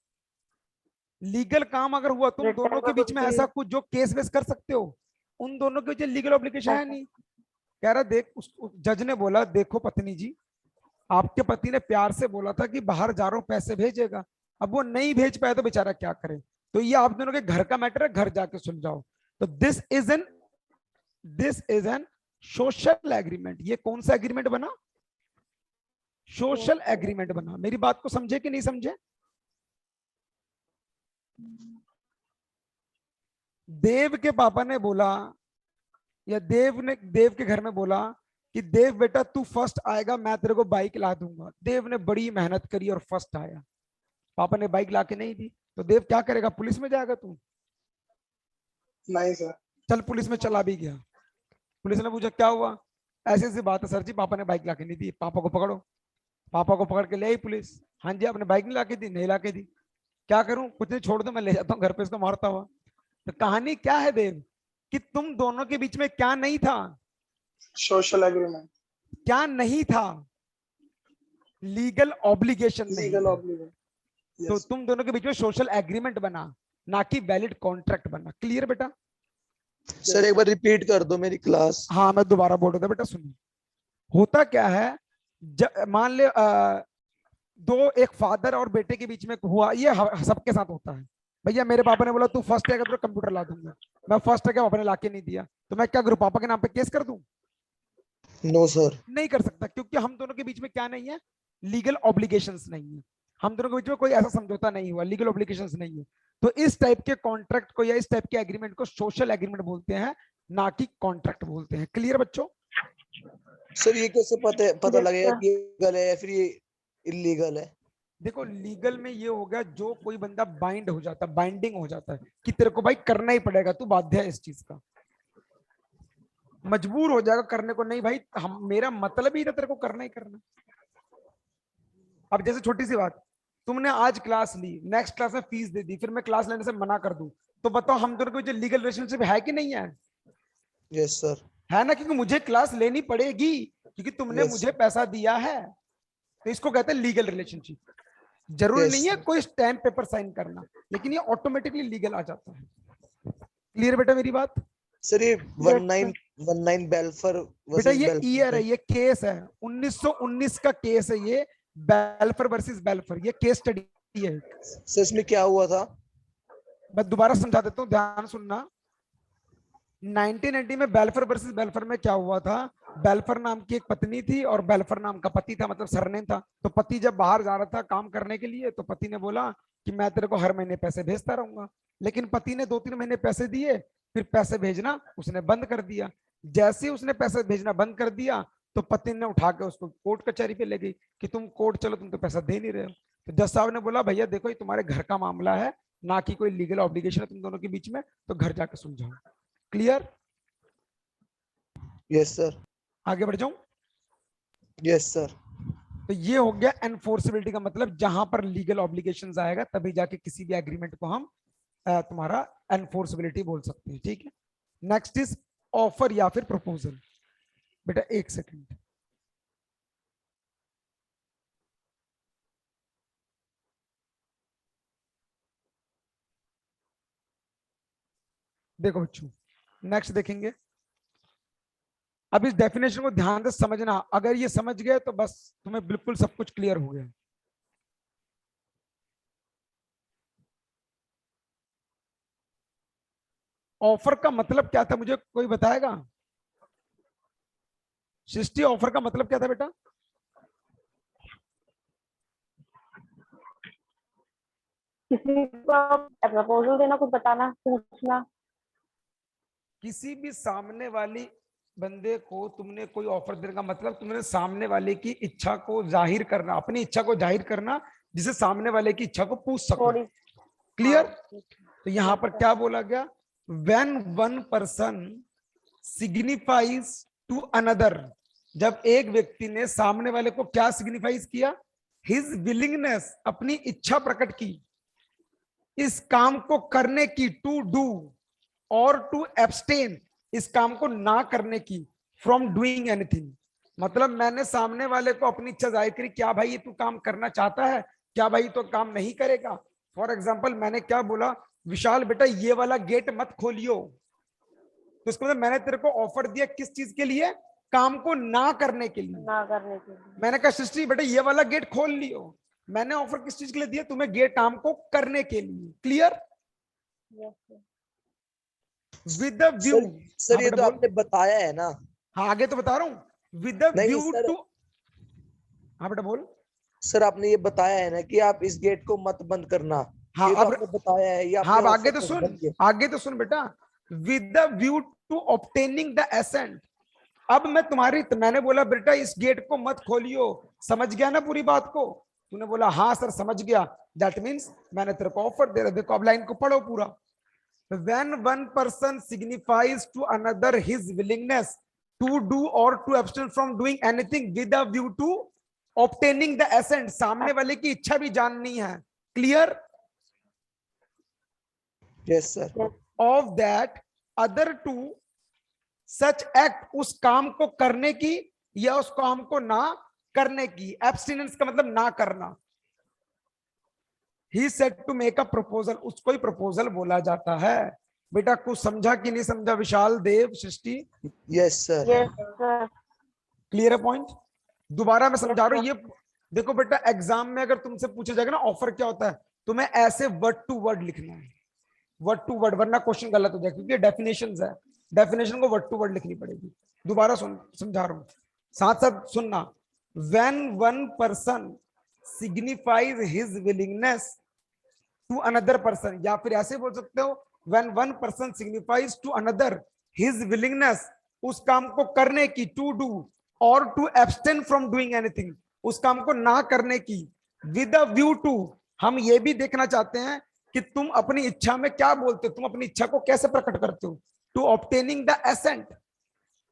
लीगल काम अगर हुआ तुम Written दोनों के बीच में property। ऐसा कुछ जो केस वेस कर सकते हो, उन दोनों के बीच लीगल ऑब्लिगेशन है नहीं। कह रहा देख, उस जज ने बोला देखो पत्नी जी, आपके पति ने प्यार से बोला था कि बाहर जा रहा हूं पैसे भेजेगा, अब वो नहीं भेज पाया तो बेचारा क्या करे? तो ये आप दोनों के घर का मैटर है, घर जाके सुलझाओ। तो this is an social agreement. ये कौन सा एग्रीमेंट बना? सोशल एग्रीमेंट बना। मेरी बात को समझे कि नहीं समझे? देव के पापा ने बोला, या देव ने देव के घर में बोला कि देव बेटा तू फर्स्ट आएगा, मैं तेरे को बाइक ला दूंगा। देव ने बड़ी मेहनत करी और फर्स्ट आया। पापा ने बाइक ला के नहीं दी तो देव क्या करेगा? पुलिस में जाएगा तू? नहीं सर। चल पुलिस में चला भी गया। पुलिस ने पूछा क्या हुआ? ऐसी ऐसी बात है सर जी, पापा ने बाइक ला के नहीं दी, पापा को पकड़ो। पापा को पकड़ के ले आई पुलिस। हाँ जी आपने बाइक नहीं ला के दी? नहीं ला के दी। क्या करूं? कुछ नहीं, छोड़ दो, मैं ले जाता हूँ घर पे इसको मारता हुआ। तो कहानी क्या है देव, कि तुम दोनों के बीच में क्या नहीं था? Social agreement. क्या नहीं था? लीगल ऑब्लिगेशन नहीं लीगल था। ऑब्लिगेशन। तो यस। तुम दोनों के बीच में सोशल एग्रीमेंट बना, ना कि वैलिड कॉन्ट्रैक्ट बना। क्लियर बेटा? सर एक बार रिपीट कर दो मेरी क्लास। हाँ मैं दोबारा बोल रहा था बेटा, सुनिए। होता क्या है, मान ले दो, एक फादर और बेटे के बीच में हुआ, ये सबके साथ होता है। भैया मेरे पापा ने बोला तू फर्स्ट है तो कंप्यूटर ला दूंगा, मैं फर्स्ट है, पापा ने लाके नहीं दिया, तो मैं क्या करूं, पापा के नाम पे केस कर दूं? No sir. नहीं कर सकता, क्योंकि हम दोनों के बीच में क्या नहीं है, लीगल ऑब्लिगेशंस नहीं है। हम दोनों के बीच में कोई ऐसा समझौता नहीं हुआ, लीगल ऑब्लिगेशंस नहीं है। तो इस टाइप के कॉन्ट्रैक्ट को या इस टाइप के एग्रीमेंट को सोशल एग्रीमेंट बोलते हैं, ना कि कॉन्ट्रैक्ट बोलते हैं। क्लियर बच्चों? सर ये कैसे पता Yes, लगेगा sir. कि लीगल है या फिर ये इलीगल है? देखो लीगल में ये हो गया, जो कोई बंदा बाइंड हो जाता है, बाइंडिंग हो जाता है कि तेरे को भाई करना ही पड़ेगा, तू बाध्य है इस चीज का, मजबूर हो जाएगा करने को, नहीं भाई हम, मेरा मतलब ही था तेरे को करना ही करना। अब जैसे छोटी सी बात, तुमने आज क्लास ली, नेक्स्ट क्लास में फीस दे दी, फिर मैं क्लास लेने से मना कर दूं, तो बताओ हम दोनों के बीच लीगल रिलेशनशिप है कि नहीं है? Yes sir. है ना, क्योंकि मुझे क्लास लेनी पड़ेगी, क्योंकि तुमने Yes. मुझे पैसा दिया है। तो इसको कहते हैं लीगल रिलेशनशिप। जरूरी Yes. नहीं है कोई स्टैम्प पेपर साइन करना, लेकिन ये ऑटोमेटिकली लीगल आ जाता है। क्लियर बेटा मेरी बात? सर ये sir. 1919 बेल्फर बेटा वर्सेस ये ईयर है, बेल्फर। ये केस है, 1919 का केस है ये, बेल्फर वर्सेस बेल्फर, ये केस स्टडी है। सर इसमें क्या हुआ था? मैं दोबारा समझा देता हूँ, ध्यान सुनना। 1990 में बेल्फर वर्सेस बेल्फर में क्या हुआ था, बेल्फर नाम की एक पत्नी थी और बेल्फर नाम का पति था, मतलब सरनेम था। तो पति जब बाहर जा रहा था काम करने के लिए, तो पति ने बोला कि मैं तेरे को हर महीने पैसे भेजता रहूंगा, लेकिन पति ने 2-3 महीने पैसे दिए, फिर पैसे भेजना उसने बंद कर दिया। जैसे ही उसने पैसे भेजना बंद कर दिया, तो पति ने उठा के उसको कोर्ट कचहरी पे ले गई कि तुम कोर्ट चलो, तुम तो पैसा दे नहीं रहे हो। तो जज साहब ने बोला भैया देखो ये तुम्हारे घर का मामला है, ना कि कोई लीगल ऑब्लिगेशन है तुम दोनों के बीच में, तो घर जाकर सुलझाओ। क्लियर? Yes sir. आगे बढ़ जाऊं? Yes sir. तो ये हो गया एनफोर्सेबिलिटी का मतलब, जहां पर लीगल ऑब्लिगेशंस आएगा तभी जाके किसी भी एग्रीमेंट को हम तुम्हारा एनफोर्सेबिलिटी बोल सकते हैं। ठीक है, नेक्स्ट इज ऑफर या फिर प्रपोजल। बेटा एक सेकंड, देखो बच्चों, नेक्स्ट देखेंगे। अब इस डेफिनेशन को ध्यान से समझना, अगर ये समझ गए तो बस तुम्हें बिल्कुल सब कुछ क्लियर हो गया। ऑफर का मतलब क्या था, मुझे कोई बताएगा? सृष्टि, ऑफर का मतलब क्या था बेटा? किसी को प्रपोजल देना, कुछ बताना, पूछना। किसी भी सामने वाली बंदे को तुमने कोई ऑफर देने का मतलब, तुमने सामने वाले की इच्छा को जाहिर करना, अपनी इच्छा को जाहिर करना, जिसे सामने वाले की इच्छा को पूछ सको। थोड़ी। क्लियर? हाँ, तो यहां पर क्या बोला गया, when one person signifies to another, जब एक व्यक्ति ने सामने वाले को क्या सिग्निफाइज किया, हिज विलिंगनेस, अपनी इच्छा प्रकट की इस काम को करने की, टू डू और टू एब्सटेन, इस काम को ना करने की, फ्रॉम डूइंग एनीथिंग। मतलब मैंने सामने वाले को अपनी इच्छा जाहिर करी, क्या भाई ये तू काम करना चाहता है, क्या भाई तो काम नहीं करेगा। फॉर एग्जाम्पल मैंने क्या बोला, विशाल बेटा ये वाला गेट मत खोलियो, तो इसको मतलब मैंने तेरे को ऑफर दिया किस चीज के लिए, काम को ना करने के लिए। ना करने के लिए। मैंने कहा सृष्टि बेटा ये वाला गेट खोल लियो, मैंने ऑफर किस चीज के लिए दिया, तुम्हें गेट काम को करने के लिए। Clear? Yes, sir. With the view. Sir ये तो आपने बताया है ना। हाँ आगे तो बता रहा हूँ, विद द नहीं व्यू सर। टू। हाँ बेटा बोल। सर आपने ये बताया है ना कि आप इस गेट को मत बंद करना। हाँ ये तो अब, आपने बताया है, ये हाँ अब आपने आगे तो offer सुन, बन गया। आगे तो सुन बेटा, with the view to obtaining the assent. अब मैं तुम्हारी, मैंने बोला बेटा इस गेट को मत खोलियो, समझ गया ना पूरी बात को? तूने बोला हाँ सर समझ गया, दैट मीन्स मैंने तेरे को ऑफर दे रहा। देखो अब लाइन को पढ़ो पूरा। When one person signifies to another his willingness to do or to abstain from doing anything with a view to obtaining the assent, सामने वाले की इच्छा भी जाननी है। Clear? Yes sir. Of that other to such act, उस काम को करने की या उस काम को ना करने की। एब्सटिनेंस का मतलब ना करना। He said to make a proposal, उसको ही प्रपोजल बोला जाता है। बेटा कुछ समझा कि नहीं समझा? Vishal, Dev, Srishti, yes sir. Yes sir. Clear है पॉइंट? दोबारा मैं समझा रहा हूँ। sir. ये देखो बेटा, एग्जाम में अगर तुमसे पूछा जाएगा ना ऑफर क्या होता है, तुम्हें ऐसे वर्ड टू वर्ड लिखना है, वर्ड टू वर्ड, वरना क्वेश्चन गलत हो जाएगा, क्योंकि डेफिनेशंस है, डेफिनेशन को वर्ड टू वर्ड लिखनी पड़ेगी। दोबारा समझा रहा हूँ, साथ साथ सुनना। When one person signifies his willingness to another person, या फिर ऐसे बोल सकते हो, when one person signifies to another his willingness, उस काम को करने की, टू डू, और to abstain from doing anything, उस काम को ना करने की, विद अ व्यू टू, हम ये भी देखना चाहते हैं कि तुम अपनी इच्छा में क्या बोलते हो, तुम अपनी इच्छा को कैसे प्रकट करते हो, टू ऑब्टेनिंग द एसेंट।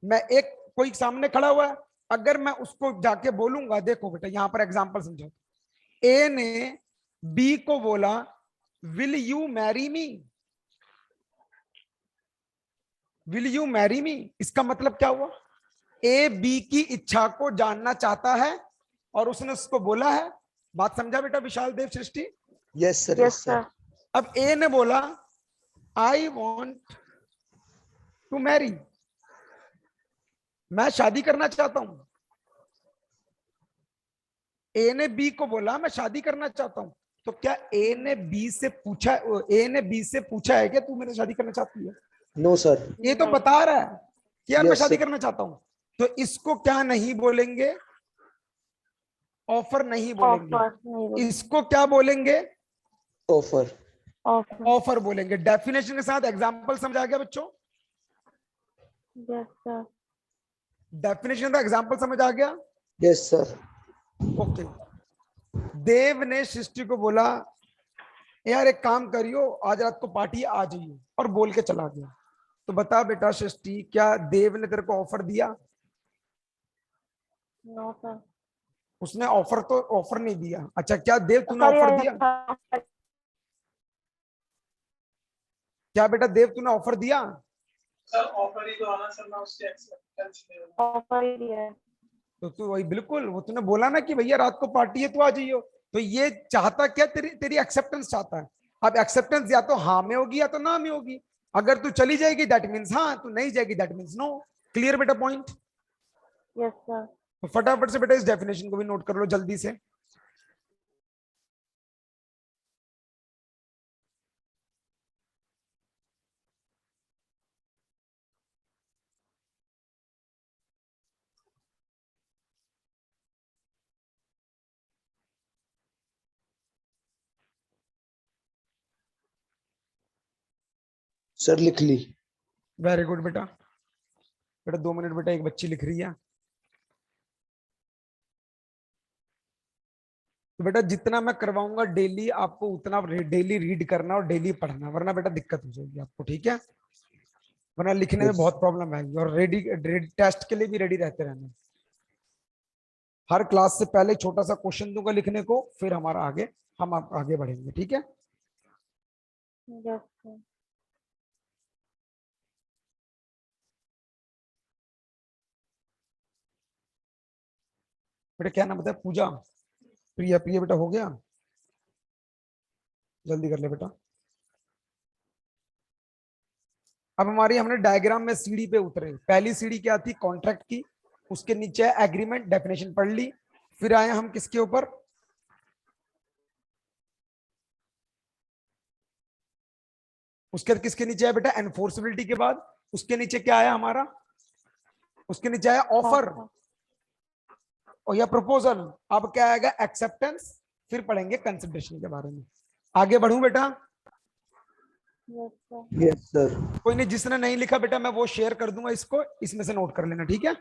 मैं एक कोई सामने खड़ा हुआ है, अगर मैं उसको जाके बोलूंगा, देखो बेटा यहां पर एग्जांपल समझो, ए ने बी को बोला will you marry me, will you marry me, इसका मतलब क्या हुआ? ए बी की इच्छा को जानना चाहता है और उसने उसको बोला है। बात समझा बेटा Vishal, Dev, Srishti? Yes sir. Yes sir. अब ए ने बोला आई वॉन्ट टू मैरी, मैं शादी करना चाहता हूं। ए ने बी को बोला मैं शादी करना चाहता हूं, तो क्या ए ने बी से पूछा, ए ने बी से पूछा है क्या तू मेरे साथ शादी करना चाहती है? No sir. ये तो नहीं। बता रहा है कि यार मैं Yes, शादी sir. करना चाहता हूं, तो इसको क्या नहीं बोलेंगे? ऑफर नहीं बोलेंगे। ऑफर नहीं बोल- इसको क्या बोलेंगे? ऑफर। ऑफर। ऑफर बोलेंगे। डेफिनेशन के साथ एग्जांपल समझ आ गया बच्चों? Yes sir. डेफिनेशन का एग्जांपल समझ आ गया? Yes sir. ओके। देव ने सृष्टि को बोला यार एक काम करियो, आज रात को पार्टी आ जाइयो, और बोल के चला गया। तो बता बेटा सृष्टि, क्या देव ने तेरे को ऑफर दिया? No sir. उसने ऑफर तो ऑफर नहीं दिया। अच्छा, क्या देव तूने सॉरी ऑफर दिया? क्या बेटा देव तूने ऑफर दिया? सर ऑफर ही तो आना सर, मैं उसकी एक्सेप्टेंस नहीं होगा। ऑफर ही दिया है। तो तू वही बिल्कुल, वो तूने बोला ना कि भैया रात को पार्टी है तू आ जाइयो, तो ये चाहता क्या, तेरी तेरी एक्सेप्टेंस चाहता है। अब एक्सेप्टेंस या तो हाँ में होगी या तो ना में होगी। अगर तू चली जाएगी दैट मीन्स हाँ, तू नहीं जाएगी दैट मीन्स नो। क्लियर बेटा पॉइंट? Yes sir. तो फटाफट से बेटा इस डेफिनेशन को भी नोट कर लो जल्दी से। सर लिख ली। वेरी गुड बेटा। बेटा 2 मिनट बेटा, एक बच्ची लिख रही है। तो बेटा जितना मैं करवाऊंगा डेली आपको उतना डेली रीड करना और डेली पढ़ना, वरना बेटा दिक्कत हो जाएगी आपको, ठीक है? वरना लिखने में Yes. बहुत प्रॉब्लम आएगी। और रेडी टेस्ट के लिए भी रेडी रहते रहना। हर क्लास से पहले छोटा सा क्वेश्चन दूंगा लिखने को, फिर हमारा आगे हम आगे बढ़ेंगे, ठीक है? Yes sir. बेटा क्या नाम बताया? पूजा, प्रिया, प्रिया बेटा हो गया? जल्दी कर ले बेटा। अब हमारी हमने डायग्राम में सीढ़ी पे उतरे। पहली सीढ़ी क्या थी? कॉन्ट्रैक्ट की। उसके नीचे एग्रीमेंट, डेफिनेशन पढ़ ली। फिर आए हम किसके ऊपर? उसके किसके नीचे आया बेटा? एनफोर्सबिलिटी के बाद उसके नीचे क्या आया हमारा? उसके नीचे आया ऑफर और या प्रपोजल। अब क्या आएगा? एक्सेप्टेंस। फिर पढ़ेंगे कंसिडरेशन के बारे में। आगे बढ़ूं बेटा? Yes sir. Yes sir. कोई नहीं, जिसने नहीं लिखा बेटा मैं वो शेयर कर दूंगा, इसको इसमें से नोट कर लेना, ठीक है?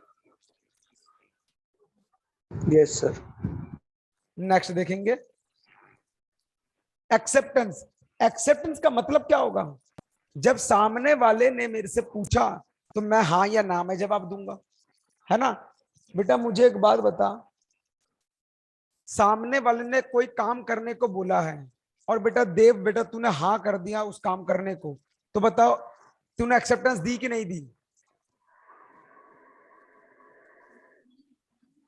Yes sir. नेक्स्ट देखेंगे एक्सेप्टेंस। एक्सेप्टेंस का मतलब क्या होगा? जब सामने वाले ने मेरे से पूछा तो मैं हाँ या ना में जवाब दूंगा, है ना? बेटा मुझे एक बात बता, सामने वाले ने कोई काम करने को बोला है और बेटा देव बेटा तूने हाँ कर दिया उस काम करने को, तो बताओ तूने एक्सेप्टेंस दी कि नहीं दी?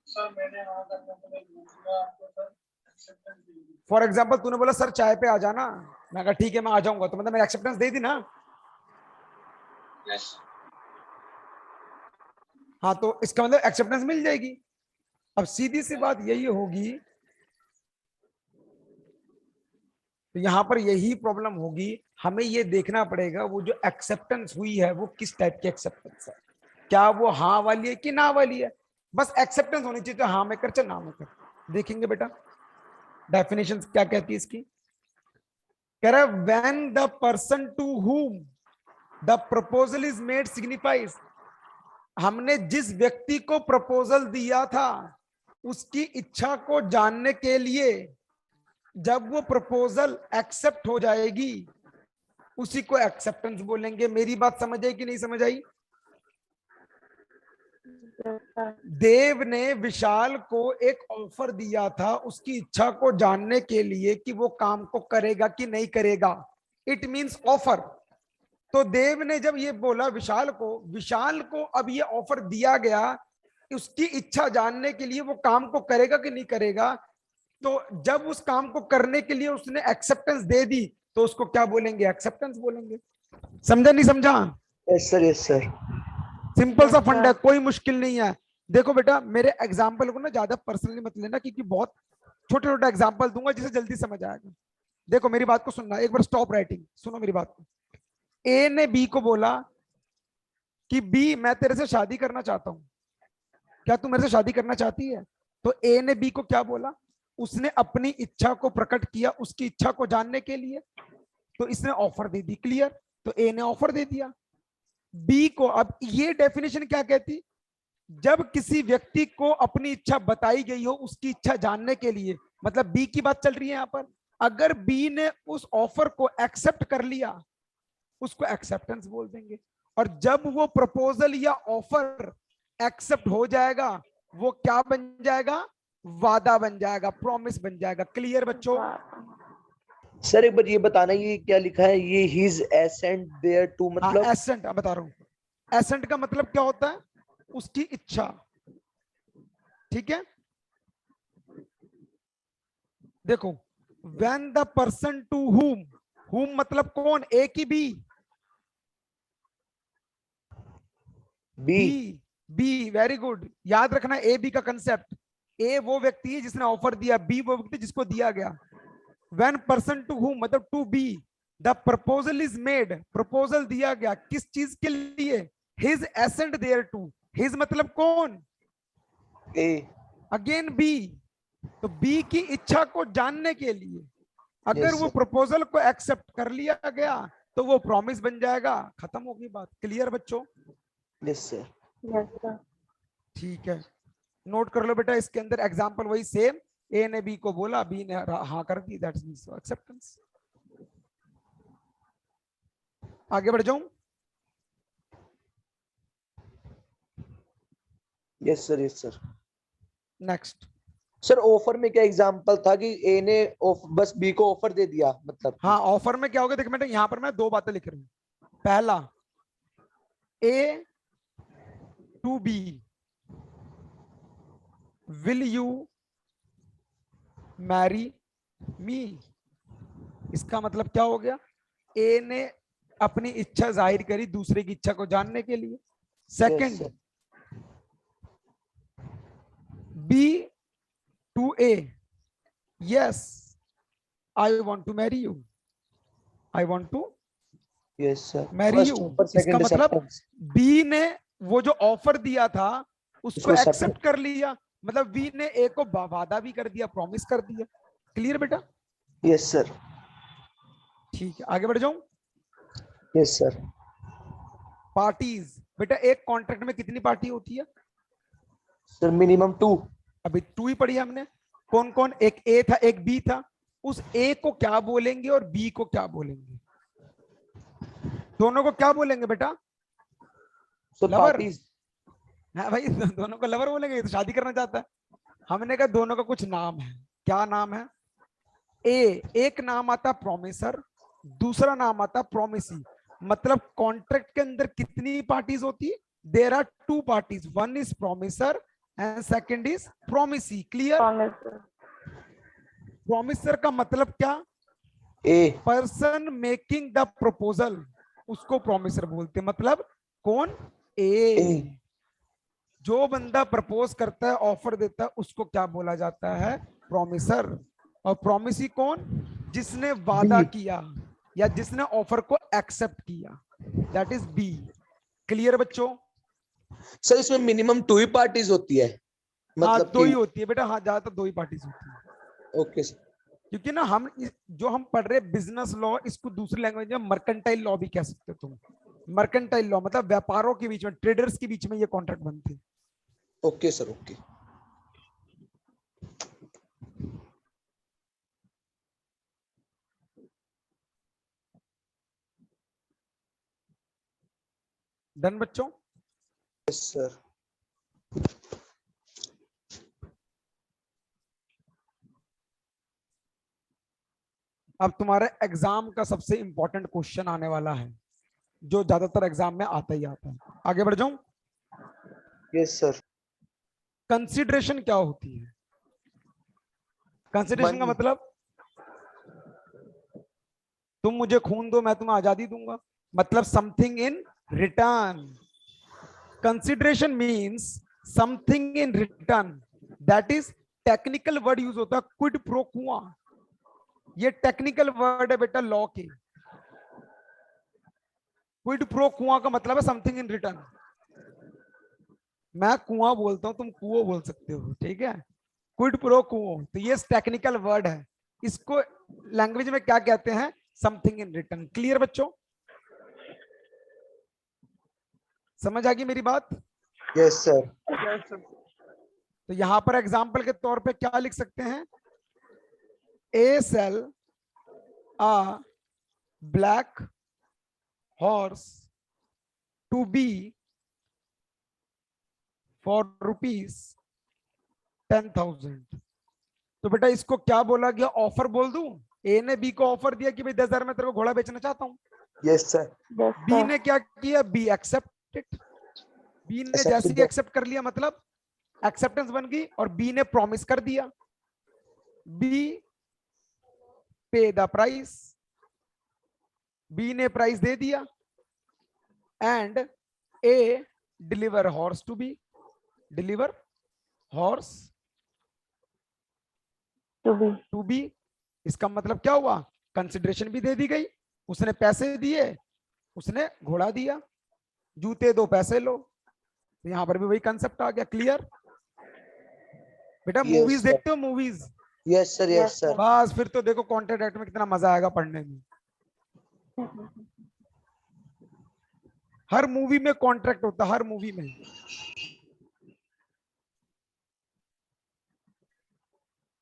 सर मैंने हाँ करने के लिए दूसरा आपको सर एक्सेप्टेंस दी थी। फॉर एग्जाम्पल तूने बोला सर चाय पे आ जाना, मैं कहा ठीक है मैं आ जाऊंगा, तो मतलब मैंने एक्सेप्टेंस दे दी ना। हाँ, तो इसका मतलब एक्सेप्टेंस मिल जाएगी। अब सीधी सी बात यही होगी, तो यहाँ पर यही प्रॉब्लम होगी, हमें ये देखना पड़ेगा वो जो एक्सेप्टेंस हुई है वो किस टाइप की एक्सेप्टेंस है, क्या वो हाँ वाली है कि ना वाली है। बस एक्सेप्टेंस होनी चाहिए, तो हाँ में कर चाहे ना में कर। देखेंगे बेटा डेफिनेशन क्या कहती है इसकी। कह रहा है when the person to whom the proposal is made signifies, हमने जिस व्यक्ति को प्रपोजल दिया था उसकी इच्छा को जानने के लिए जब वो प्रपोजल एक्सेप्ट हो जाएगी उसी को एक्सेप्टेंस बोलेंगे। मेरी बात समझ आई कि नहीं समझ आई? Yes, sir. देव ने विशाल को एक ऑफर दिया था उसकी इच्छा को जानने के लिए कि वो काम को करेगा कि नहीं करेगा। It means offer. तो देव ने जब ये बोला विशाल को अब ये ऑफर दिया गया, उसकी इच्छा जानने के लिए वो काम को करेगा कि नहीं करेगा। तो जब उस काम को करने के लिए उसने एक्सेप्टेंस दे दी तो उसको क्या बोलेंगे? एक्सेप्टेंस बोलेंगे। समझा नहीं समझा? Yes sir, yes sir. Simple सा Yes, फंड है, sir. कोई मुश्किल नहीं है। देखो बेटा मेरे एग्जाम्पल को ना ज्यादा पर्सनली मत लेना, क्योंकि बहुत छोटे छोटे एग्जाम्पल दूंगा जिसे जल्दी समझ आएगा। देखो मेरी बात को सुनना, एक बार स्टॉप राइटिंग, सुनो मेरी बात को। ए ने बी को बोला कि बी मैं तेरे से शादी करना चाहता हूं, क्या तू मेरे से शादी करना चाहती है? तो ए ने बी को क्या बोला? उसने अपनी इच्छा को प्रकट किया उसकी इच्छा को जानने के लिए, तो इसने ऑफर दे दी। क्लियर? तो ए ने ऑफर दे दिया बी को। अब ये डेफिनेशन क्या कहती? जब किसी व्यक्ति को अपनी इच्छा बताई गई हो उसकी इच्छा जानने के लिए, मतलब बी की बात चल रही है यहां पर, अगर बी ने उस ऑफर को एक्सेप्ट कर लिया उसको एक्सेप्टेंस बोल देंगे। और जब वो प्रपोजल या ऑफर एक्सेप्ट हो जाएगा वो क्या बन जाएगा? वादा बन जाएगा, प्रॉमिस बन जाएगा। क्लियर बच्चों? सर एक बार ये बताना, ये क्या लिखा है, ये हिज एसेंट देयर टू हाँ मतलब? एसेंट बता रहा हूं। एसेंट का मतलब क्या होता है? उसकी इच्छा। ठीक है, देखो when the person to whom मतलब कौन? ए की B? B. B very good, याद रखना ए बी का कंसेप्ट। ए वो व्यक्ति है जिसने ऑफर दिया, बी वो व्यक्ति जिसको दिया गया। व्हेन पर्सन टू whom मतलब to be the proposal is made, proposal दिया गया किस चीज के लिए? His assent thereto. His मतलब कौन? ए। Again B. तो बी की इच्छा को जानने के लिए अगर Yes, वो sir. प्रपोजल को एक्सेप्ट कर लिया गया तो वो प्रॉमिस बन जाएगा, खत्म होगी बात। क्लियर बच्चों? Yes sir. Yes, sir. ठीक है, नोट कर लो बेटा, इसके अंदर एग्जांपल वही सेम। ए ने बी को बोला, बी ने हाँ कर दी, दैट मींस एक्सेप्टेंस। आगे बढ़ जाऊं? Yes sir, yes sir. Next. Sir offer में क्या एग्जांपल था कि ए ने बस बी को ऑफर दे दिया मतलब? हाँ ऑफर में क्या होगा? देखो बेटा यहां पर मैं दो बातें लिख रहा हूं। पहला, A to B will you marry me. इसका मतलब क्या हो गया? ए ने अपनी इच्छा जाहिर करी दूसरे की इच्छा को जानने के लिए। Second, sir. B to A, yes I want to marry you, I want to yes sir. Marry you. इसका मतलब बी ने वो जो ऑफर दिया था उसको उसको एक्सेप्ट कर लिया, मतलब बी ने ए को वादा भी कर दिया, प्रॉमिस कर दिया। क्लियर बेटा? Yes sir. ठीक है, आगे बढ़ जाऊं? Yes sir. पार्टीज बेटा, एक कॉन्ट्रैक्ट में कितनी पार्टी होती है? Sir minimum 2। अभी 2 ही पढ़ी है हमने। कौन कौन? एक ए था एक बी था। उस ए को क्या बोलेंगे और बी को क्या बोलेंगे? दोनों को क्या बोलेंगे बेटा? सो लवर। पार्टीज। हाँ भाई, दोनों को लवर बोलेंगे, तो शादी करना चाहता है। हमने कहा दोनों का कुछ नाम है। क्या नाम है? एक नाम आता प्रोमिसर, दूसरा नाम आता प्रोमिसी। मतलब कॉन्ट्रैक्ट के अंदर कितनी पार्टीज होती है? There are 2 parties, one is promisor and second is promisee. Clear? Promise, sir. Promisor का मतलब क्या? A. Person making the proposal, उसको प्रोमिसर बोलते हैं। मतलब कौन? ए। जो बंदा प्रपोज करता है, ऑफर देता है, उसको क्या बोला जाता है? प्रॉमिसर। और प्रॉमिसी कौन? जिसने वादा किया या जिसने ऑफर को एक्सेप्ट किया, दैट इज बी। क्लियर बच्चों? सर इसमें मिनिमम 2 ही पार्टीज होती है, हाँ, मतलब दो ही कि होती है बेटा। हाँ, ज्यादातर दो ही पार्टीज होती है। Okay sir. क्योंकि ना जो हम पढ़ रहे बिजनेस लॉ, इसको दूसरी लैंग्वेज में मर्केंटाइल लॉ भी कह सकते हो तुम। मर्केंटाइल लॉ मतलब व्यापारों के बीच में, ट्रेडर्स के बीच में ये कॉन्ट्रैक्ट बनते हैं। Okay sir, okay. डन बच्चों? Yes sir. अब तुम्हारे एग्जाम का सबसे इंपॉर्टेंट क्वेश्चन आने वाला है, जो ज्यादातर एग्जाम में आता ही आता है। आगे बढ़ जाऊं? Yes sir. कंसिडरेशन क्या होती है? कंसिडरेशन का Money. मतलब, तुम मुझे खून दो, मैं तुम्हें आजादी दूंगा, मतलब something in return. Consideration means something in return, that is technical word use होता है क्विड प्रो क्वा। ये टेक्निकल वर्ड है बेटा लॉ के। क्विड प्रो कुआं का मतलब है समथिंग इन रिटर्न। मैं कुआं बोलता हूं, तुम कुओं बोल सकते हो, ठीक है? क्विड प्रो कुओं, तो ये टेक्निकल वर्ड है। इसको लैंग्वेज में क्या कहते हैं? Something in return. क्लियर बच्चों? समझ आ गई मेरी बात? Yes sir. तो यहां पर एग्जाम्पल के तौर पे क्या लिख सकते हैं? ए cell a black horse to be for rupees 10,000। तो बेटा इसको क्या बोला गया? ऑफर बोल दूं? ए ने बी को ऑफर दिया कि भाई 10,000 में तेरे को घोड़ा बेचना चाहता हूं। Yes sir. बी ने क्या किया? Be accepted. बी ने जैसे ही एक्सेप्ट कर लिया, मतलब एक्सेप्टेंस बन गई, और बी ने प्रॉमिस कर दिया। B pay the price, B ने प्राइस दे दिया, and A deliver horse to B, deliver horse to B. इसका मतलब क्या हुआ? कंसिडरेशन भी दे दी गई, उसने पैसे दिए, उसने घोड़ा दिया। जूते दो पैसे लो, तो यहां पर भी वही कंसेप्ट आ गया। क्लियर बेटा? मूवीज देखते हो? Movies? Yes sir, yes sir. बस फिर तो देखो कॉन्ट्रैक्ट एक्ट में कितना मजा आएगा पढ़ने में। हर मूवी में कॉन्ट्रैक्ट होता है, हर मूवी में।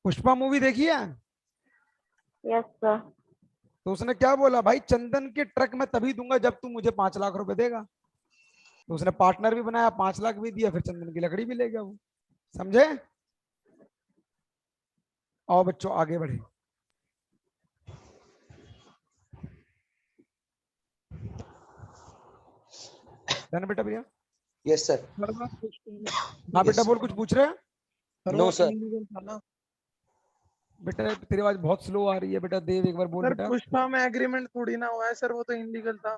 पुष्पा मूवी देखी है? Yes sir. तो उसने क्या बोला? भाई चंदन के ट्रक मैं तभी दूंगा जब तू मुझे 5 लाख रुपए देगा। तो उसने पार्टनर भी बनाया, 5 लाख भी दिया, फिर चंदन की लकड़ी भी ले गया वो। समझे? आओ बच्चों आगे बढ़े। डन बेटा? भैया यस सर। हाँ बेटा बोल, कुछ पूछ रहे हैं? No sir. बेटा तेरी आवाज बहुत स्लो आ रही है बेटा। देव एक बार बोल बेटा। पुष्पा में एग्रीमेंट थोड़ी ना हुआ है सर, वो तो इलीगल था।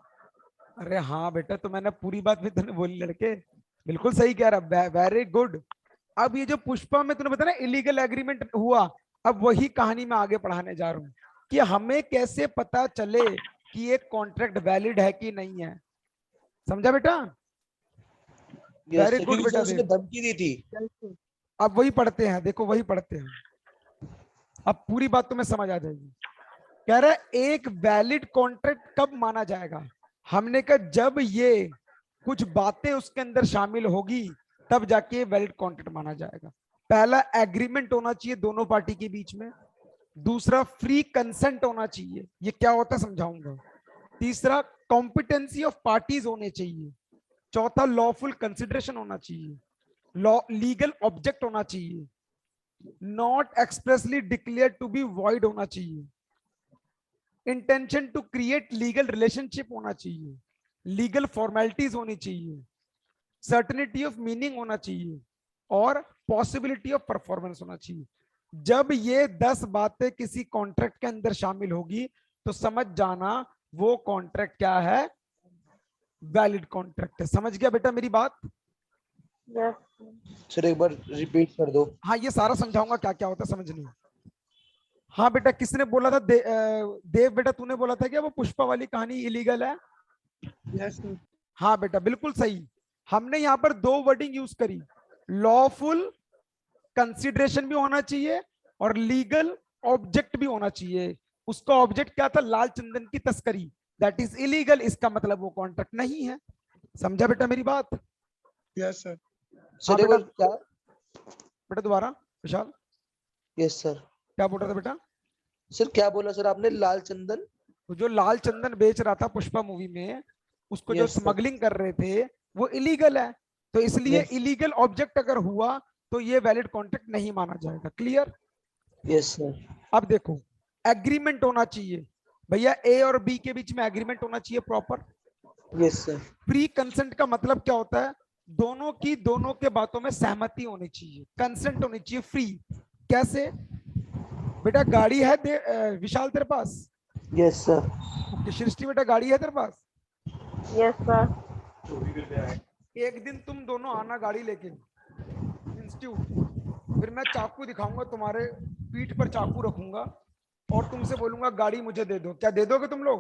अरे हाँ बेटा, तो मैंने पूरी बात भी तूने बोली लड़के, बिल्कुल सही कह रहा, वेरी गुड। अब ये जो पुष्पा में तूने बताया ना इलीगल एग्रीमेंट हुआ, अब वही कहानी मैं आगे पढ़ाने जा रहा हूँ कि हमें कैसे पता चले कि एक कॉन्ट्रैक्ट वैलिड है कि नहीं है। समझा बेटा? वेरी गुड बेटा। उसने धमकी दी थी। अब वही पढ़ते हैं, देखो वही पढ़ते हैं, अब पूरी बात तुम्हें समझ आ जाएगी। कह रहा है एक वैलिड कॉन्ट्रैक्ट कब माना जाएगा? हमने कहा जब ये कुछ बातें उसके अंदर शामिल होगी, तब जाके वैलिड कॉन्ट्रैक्ट माना जाएगा। पहला, एग्रीमेंट होना चाहिए दोनों पार्टी के बीच में। दूसरा, फ्री कंसेंट होना चाहिए। ये क्या होता है समझाऊंगा। तीसरा, कॉम्पिटेंसी ऑफ पार्टीज होने चाहिए। चौथा, लॉफुल कंसिडरेशन होना चाहिए। लॉ लीगल ऑब्जेक्ट होना चाहिए। Not expressly declare to be void होना चाहिए। Intention to create legal relationship होना चाहिए। लीगल फॉर्मेलिटीज होनी चाहिए। सर्टेनिटी ऑफ मीनिंग होना चाहिए, और पॉसिबिलिटी ऑफ परफॉर्मेंस होना चाहिए। जब ये 10 बातें किसी कॉन्ट्रैक्ट के अंदर शामिल होगी, तो समझ जाना वो कॉन्ट्रैक्ट क्या है? वैलिड कॉन्ट्रैक्ट है। समझ गया बेटा मेरी बात? यस सर एक बार रिपीट कर दो। हाँ, ये सारा समझाऊंगा क्या क्या होता है, समझ लो। हाँ बेटा, किसने बोला था? देव बेटा तूने बोला था क्या वो पुष्पा वाली कहानी इलीगल है? Yes sir. हाँ बेटा, बिल्कुल सही। हमने यहाँ पर दो वर्डिंग यूज करी, लॉफुल कंसिडरेशन भी होना चाहिए और लीगल ऑब्जेक्ट भी होना चाहिए। उसका ऑब्जेक्ट क्या था? लाल चंदन की तस्करी, दैट इज इलीगल। इसका मतलब वो कॉन्ट्रैक्ट नहीं है। समझा बेटा मेरी बात? Yes sir. सर एक बेटा। बार क्या? बेटा दोबारा विशाल, यस सर। क्या बोल रहा था बेटा? सर क्या बोला सर आपने? लाल चंदन? तो जो लाल चंदन बेच रहा था पुष्पा मूवी में, उसको जो Yes, sir. स्मगलिंग कर रहे थे वो इलीगल है। तो इसलिए Yes. इलीगल ऑब्जेक्ट अगर हुआ तो ये वैलिड कॉन्ट्रैक्ट नहीं माना जाएगा। क्लियर? Yes sir. अब देखो, एग्रीमेंट होना चाहिए भैया, ए और बी के बीच में एग्रीमेंट होना चाहिए proper. Yes sir. Pre consent का मतलब क्या होता है? दोनों की दोनों के बातों में सहमति होनी चाहिए, कंसेंट होनी चाहिए फ्री। कैसे? बेटा गाड़ी है विशाल तेरे पास? Yes sir. ओके, सृष्टि बेटा गाड़ी है तेरे पास? Yes sir. एक दिन तुम दोनों आना गाड़ी लेके इंस्टीट्यूट, फिर मैं चाकू दिखाऊंगा, तुम्हारे पीठ पर चाकू रखूंगा और तुमसे बोलूंगा गाड़ी मुझे दे दो। क्या दे दोगे तुम लोग?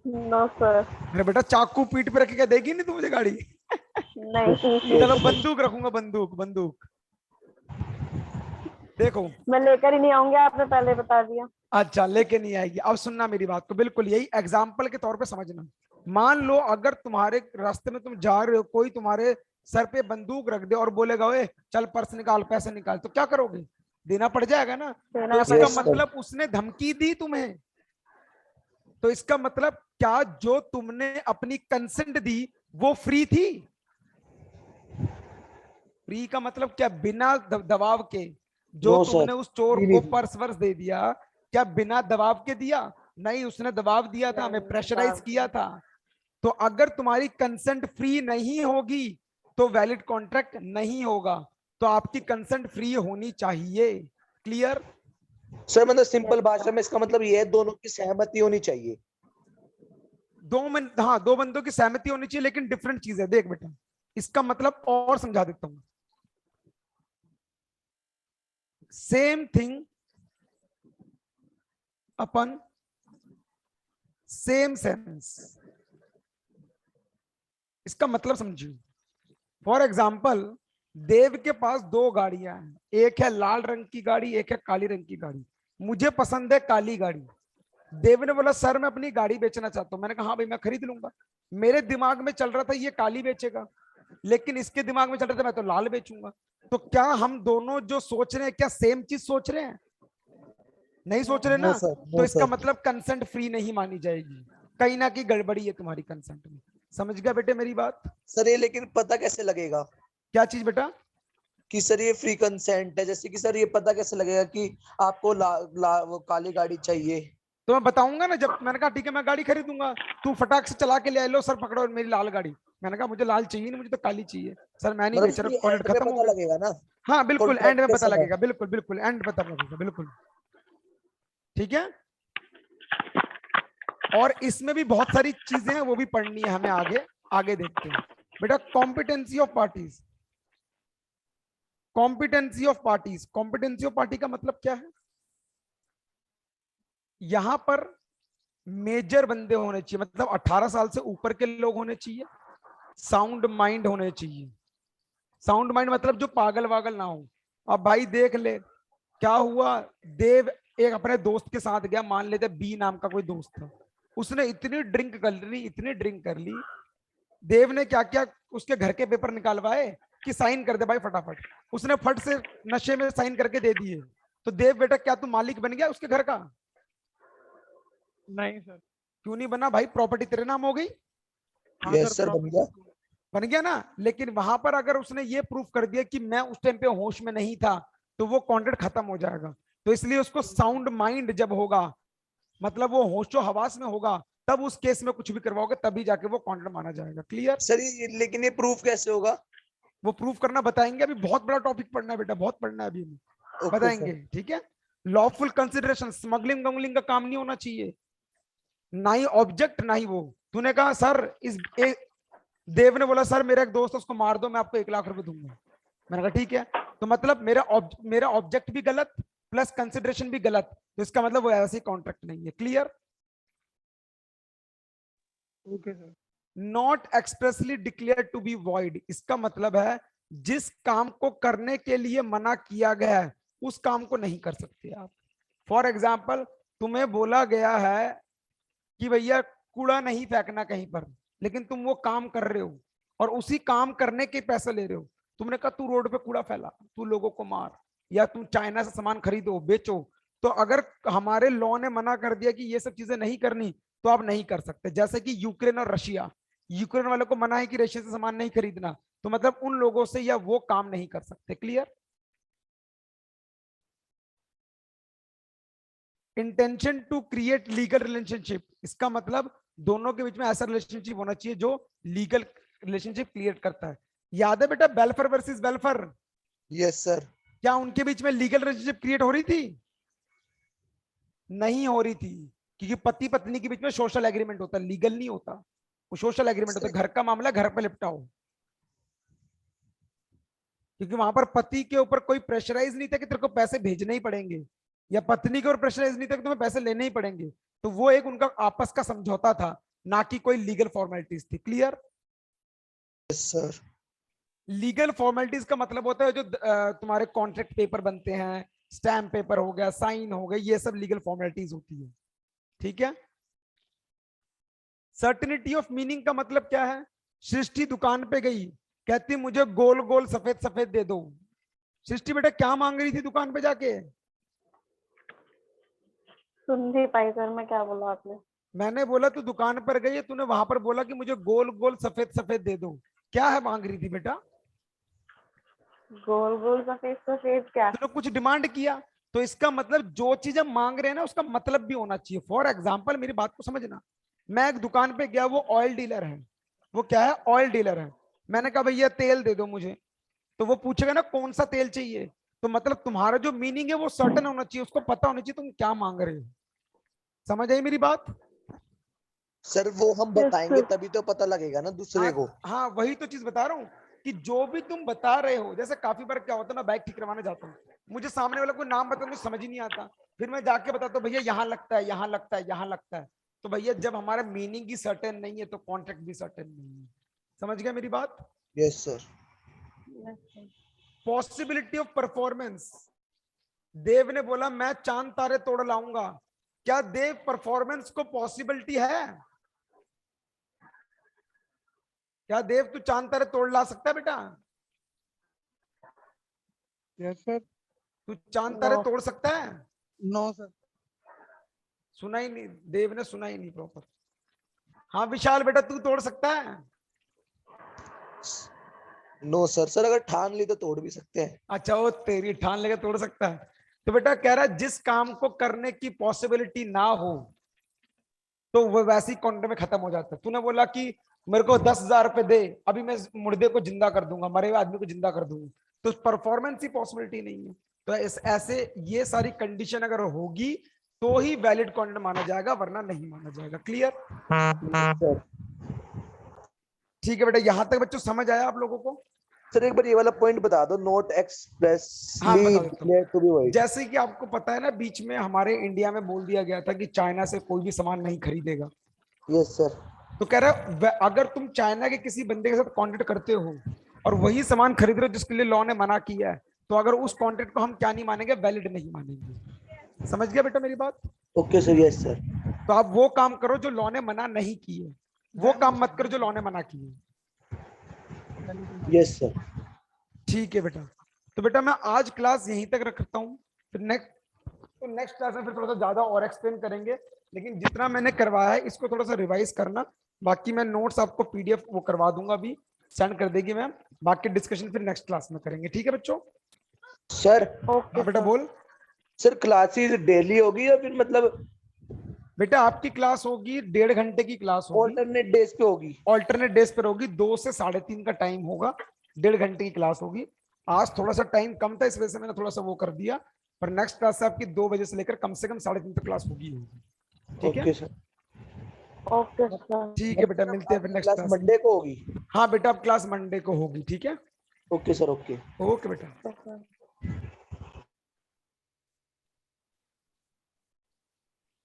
No sir. मेरा बेटा चाकू पीठ पे रख के देगी नहीं तू मुझे गाड़ी? नहीं चलो बंदूक रखूंगा, बंदूक बंदूक। देखो, मैं लेकर ही नहीं आऊंगी, आपने पहले बता दिया। अच्छा लेके नहीं आएगी। अब सुनना मेरी बात को, बिल्कुल यही एग्जाम्पल के तौर पे समझना। मान लो अगर तुम्हारे रास्ते में तुम जा रहे हो, कोई तुम्हारे सर पे बंदूक रख दे और बोलेगा ओए चल पर्स निकाल, पैसे निकाल, तो क्या करोगे? देना पड़ जाएगा ना। देना तो इसका Yes, sir. मतलब उसने धमकी दी तुम्हें, तो इसका मतलब क्या जो तुमने अपनी कंसेंट दी वो फ्री थी? फ्री का मतलब क्या? बिना दबाव के। जो No, sir. तुमने उस चोर Free को नहीं थी। पर्स वर्स दे दिया, क्या बिना दबाव के दिया? नहीं, उसने दबाव दिया था, हमें प्रेशराइज किया था। तो अगर तुम्हारी कंसेंट फ्री नहीं होगी तो वैलिड कॉन्ट्रैक्ट नहीं होगा। तो आपकी कंसेंट फ्री होनी चाहिए। क्लियर? सर मतलब सिंपल भाषा में इसका मतलब ये है दोनों की सहमति होनी चाहिए। हाँ, दो बंदों की सहमति होनी चाहिए, लेकिन डिफरेंट चीज है। देख बेटा, इसका मतलब और समझा देता हूं। सेम थिंग अपन सेम सेंस, इसका मतलब समझिए। फॉर एग्जाम्पल, देव के पास दो गाड़ियां हैं, एक है लाल रंग की गाड़ी, एक है काली रंग की गाड़ी। मुझे पसंद है काली गाड़ी। देव ने बोला सर मैं अपनी गाड़ी बेचना चाहता हूं। मैंने कहा हाँ भाई मैं खरीद लूंगा। मेरे दिमाग में चल रहा था ये काली बेचेगा, लेकिन इसके दिमाग में चल रहा था मैं तो लाल बेचूंगा। तो क्या हम दोनों जो सोच रहे हैं क्या सेम चीज सोच रहे हैं? नहीं सोच रहे ना। No, sir. तो No, इसका sir. मतलब कंसेंट फ्री नहीं मानी जाएगी, कहीं ना कहीं गड़बड़ी है तुम्हारी कंसेंट में। समझ गया बेटे मेरी बात? सर ये लेकिन पता कैसे लगेगा क्या चीज बेटा? कि सर ये फ्री कंसेंट है? जैसे कि सर ये पता कैसे लगेगा कि आपको वो काली गाड़ी चाहिए? तो मैं बताऊंगा ना। जब मैंने कहा ठीक है मैं गाड़ी खरीदूंगा, तू फटाक से चला के ले लो सर पकड़ो मेरी लाल गाड़ी। मैंने कहा मुझे लाल चाहिए नहीं, मुझे तो काली चाहिए। सर मैं नहीं मतलब बेच रहा, ये कॉन्ट्रैक्ट एंड में खत्म हो पता गया। लगेगा ना हाँ बिल्कुल, एंड कॉन्ट्रैक्ट में के पता समय। लगेगा। बिल्कुल बिल्कुल एंड पता लगेगा, बिल्कुल। ठीक है। और इसमें भी बहुत सारी चीजें हैं, वो भी पढ़नी है हमें। आगे आगे देखते हैं बेटा। Competency of parties, competency of parties. Competency of party का मतलब क्या है? यहां पर मेजर बंदे होने चाहिए, मतलब 18 साल से ऊपर के लोग होने चाहिए, साउंड माइंड होने चाहिए। साउंड माइंड मतलब जो पागल वागल ना हो। अब भाई देख ले क्या हुआ। देव एक अपने दोस्त के साथ गया, मान लेते बी नाम का कोई दोस्त था, उसने इतनी ड्रिंक कर ली, इतनी ड्रिंक कर ली। देव ने क्या किया, उसके घर के पेपर निकालवाए कि साइन कर दे भाई फटाफट। उसने फट से नशे में साइन करके दे दिए। तो देव बेटा क्या तू मालिक बन गया उसके घर का? नहीं सर। क्यों नहीं बना भाई? प्रॉपर्टी तेरे नाम हो गई। यस सर बन गया। बन गया ना। लेकिन वहां पर अगर उसने ये प्रूफ कर दिया कि मैं उस टाइम पे होश में नहीं था, तो वो कॉन्ट्रैक्ट खत्म हो जाएगा। तो इसलिए उसको साउंड माइंड जब होगा, मतलब वो होशो हवास में होगा, तब उस केस में कुछ भी करवाओगे तभी जाके वो कॉन्ट्रैक्ट माना जाएगा। क्लियर? सर ये लेकिन ये प्रूफ कैसे होगा? वो प्रूफ करना बताएंगे। अभी बहुत बड़ा टॉपिक पढ़ना है बेटा, बहुत पढ़ना है अभी ओके बताएंगे। सर। ठीक है। लॉफुल कंसिडरेशन, स्मगलिंग वंगलिंग का काम नहीं होना चाहिए, ना ही ऑब्जेक्ट ना ही वो। तूने कहा सर देव ने बोला सर मेरा एक दोस्त है उसको मार दो, मैं आपको 1 लाख रुपए दूंगा। मैंने कहा ठीक है, तो मतलब मेरा ऑब्जेक्ट भी गलत प्लस कंसिडरेशन भी गलत, तो इसका मतलब वो ऐसे कॉन्ट्रैक्ट नहीं है। Clear? Okay sir. Not expressly declare to be void, इसका मतलब है जिस काम को करने के लिए मना किया गया है उस काम को नहीं कर सकते आप। फॉर एग्जाम्पल, तुम्हें बोला गया है कि भैया कूड़ा नहीं फेंकना कहीं पर, लेकिन तुम वो काम कर रहे हो और उसी काम करने के पैसे ले रहे हो। तुमने कहा तू रोड पे कूड़ा फैला, तू लोगों को मार, या तुम चाइना से सामान खरीदो बेचो, तो अगर हमारे लॉ ने मना कर दिया कि ये सब चीजें नहीं करनी, तो आप नहीं कर सकते। जैसे कि यूक्रेन और रशिया, यूक्रेन वालों को मना है कि रशिया से सामान नहीं खरीदना, तो मतलब उन लोगों से या वो काम नहीं कर सकते। Clear? Intention to create legal relationship, इसका मतलब दोनों के बीच में ऐसा रिलेशनशिप होना चाहिए जो लीगल रिलेशनशिप क्रिएट करता है। याद है बेटा बेल्फर वर्सेस वेलफेयर? Yes sir. क्या उनके बीच में लीगल रिलेशनशिप क्रिएट हो रही थी? नहीं हो रही थी, क्योंकि पति पत्नी के बीच में सोशल एग्रीमेंट होता है, लीगल नहीं होता, वो सोशल एग्रीमेंट होता है। घर का मामला घर पे निपटाओ, क्योंकि वहां पर पति के ऊपर कोई प्रेशराइज नहीं था कि तेरे को पैसे भेजने ही पड़ेंगे, या पत्नी के ऊपर प्रेशराइज नहीं था कि तुम्हें पैसे लेने ही पड़ेंगे। तो वो एक उनका आपस का समझौता था, ना कि कोई लीगल फॉर्मेलिटीज थी। Clear? Yes sir. Legal formalities का मतलब होता है जो तुम्हारे कॉन्ट्रैक्ट पेपर बनते हैं, स्टैम्प पेपर हो गया, साइन हो गए, ये सब लीगल फॉर्मेलिटीज होती है। ठीक है? सर्टेनिटी ऑफ मीनिंग का मतलब क्या है? सृष्टि दुकान पे गई, कहती मुझे गोल गोल सफेद सफेद दे दो। सृष्टि बेटा क्या मांग रही थी दुकान पे जाके? सुन नहीं पाई सर, मैं क्या बोला आपने? मैंने बोला तू दुकान पर गई है, तूने वहां पर बोला कि मुझे गोल गोल सफेद सफेद दे दो। क्या है मांग रही थी बेटा? गोल गोल सफेद सफेद क्या? तूने कुछ डिमांड किया, तो इसका मतलब जो चीज हम मांग रहे हैं ना उसका मतलब भी होना चाहिए। फॉर एग्जाम्पल मेरी बात को समझना, मैं एक दुकान पे गया, वो ऑयल डीलर है। वो क्या है? ऑयल डीलर है। मैंने कहा भैया तेल दे दो मुझे, तो वो पूछेगा ना कौन सा तेल चाहिए, तो मतलब तुम्हारा जो मीनिंग है वो सर्टन होना चाहिए, उसको पता होना चाहिए तुम क्या मांग रहे हो। समझ आई मेरी बात? सर वो हम बताएंगे तभी तो पता लगेगा ना दूसरे को। हाँ वही तो चीज बता रहा हूँ कि जो भी तुम बता रहे हो, जैसे काफी बार क्या होता है, मैं बाइक ठीक करवाने जाता हूँ, मुझे सामने वाला कोई नाम बता, मुझे समझ ही नहीं आता, फिर मैं जाके बताता हूँ भैया यहाँ लगता है, यहाँ लगता है, यहाँ लगता है। तो भैया जब हमारा मीनिंग ही सर्टेन नहीं है तो कॉन्ट्रैक्ट भी सर्टेन नहीं है। समझ गया मेरी बात? Yes sir. Possibility of performance, Dev ने बोला मैं चांद तारे तोड़ लाऊंगा। क्या देव परफॉर्मेंस को पॉसिबिलिटी है? क्या देव तू चांद तारे तोड़ ला सकता है बेटा? Yes sir. तू चांद तारे No. तोड़ सकता है? No sir. सुना ही नहीं, देव ने सुना ही नहीं प्रॉपर। हाँ विशाल बेटा तू तोड़ सकता है? No sir. सर अगर ठान ली तो तोड़ भी सकते हैं। अच्छा वो तेरी ठान लेके तोड़ सकता है। तो बेटा कह रहा है जिस काम को करने की पॉसिबिलिटी ना हो तो वो वैसी कॉन्ट्रैक्ट में खत्म हो जाता है। तूने बोला कि मेरे को 10,000 रुपए दे, अभी मैं मुर्दे को जिंदा कर दूंगा, मरे हुए आदमी को जिंदा कर दूंगा, तो परफॉर्मेंस ही पॉसिबिलिटी नहीं है। तो ऐसे ये सारी कंडीशन अगर होगी तो ही वैलिड कॉन्ट्रैक्ट माना जाएगा, वरना नहीं माना जाएगा। क्लियर? सर ठीक है बेटा, यहां तक बच्चों समझ आया आप लोगों को? सर एक बार ये वाला पॉइंट बता दो, नॉट हाँ, एक्सप्रेसली बता देता हूँ। Declare to be void. जैसे कि आपको पता है ना, बीच में हमारे इंडिया में बोल दिया गया था कि चाइना से कोई भी सामान नहीं खरीदेगा। Yes sir. तो कह रहा है अगर तुम चाइना के किसी बंदे के साथ कॉन्ट्रैक्ट करते हो और वही सामान खरीद रहे हो जिसके लिए लॉ ने मना किया है, तो अगर उस कॉन्ट्रैक्ट को हम क्या नहीं मानेंगे? वैलिड नहीं मानेंगे। समझ गया बेटा मेरी बात? Okay sir. Yes sir. तो आप वो काम करो जो लॉ ने मना नहीं किए, वो काम मत करो जो लॉ ने मना किए। Yes sir. ठीक है बेटा, तो बेटा मैं आज क्लास यहीं तक रखता हूँ, फिर नेक्स्ट क्लास में फिर थोड़ा सा ज्यादा और एक्सप्लेन करेंगे, लेकिन जितना मैंने करवाया है इसको थोड़ा सा रिवाइज करना। बाकी मैं नोट्स आपको पीडीएफ वो करवा दूंगा, अभी सेंड कर देगी मैम। बाकी डिस्कशन फिर नेक्स्ट क्लास में करेंगे। ठीक है बच्चों? सर हाँ बेटा बोल। सर क्लासेस डेली होगी या फिर मतलब बेटा आपकी क्लास होगी 1.5 घंटे की क्लास होगी, ऑल्टरनेट डेज पे होगी? ऑल्टरनेट डेज पर होगी, 2 से 3:30 का टाइम होगा, 1.5 घंटे की क्लास होगी। आज थोड़ा सा टाइम कम था, इस वजह से मैंने थोड़ा सा वो कर दिया, पर नेक्स्ट क्लास से आपकी 2 बजे से लेकर कम से कम 3:30 तक क्लास होगी। ठीक है? Okay sir. Okay sir. ठीक है बेटा, मिलते हैं फिर नेक्स्ट क्लास क्लास। मंडे को होगी। हाँ बेटा, अब क्लास मंडे को होगी, ठीक है। Okay sir, okay. ओके बेटा। ओके।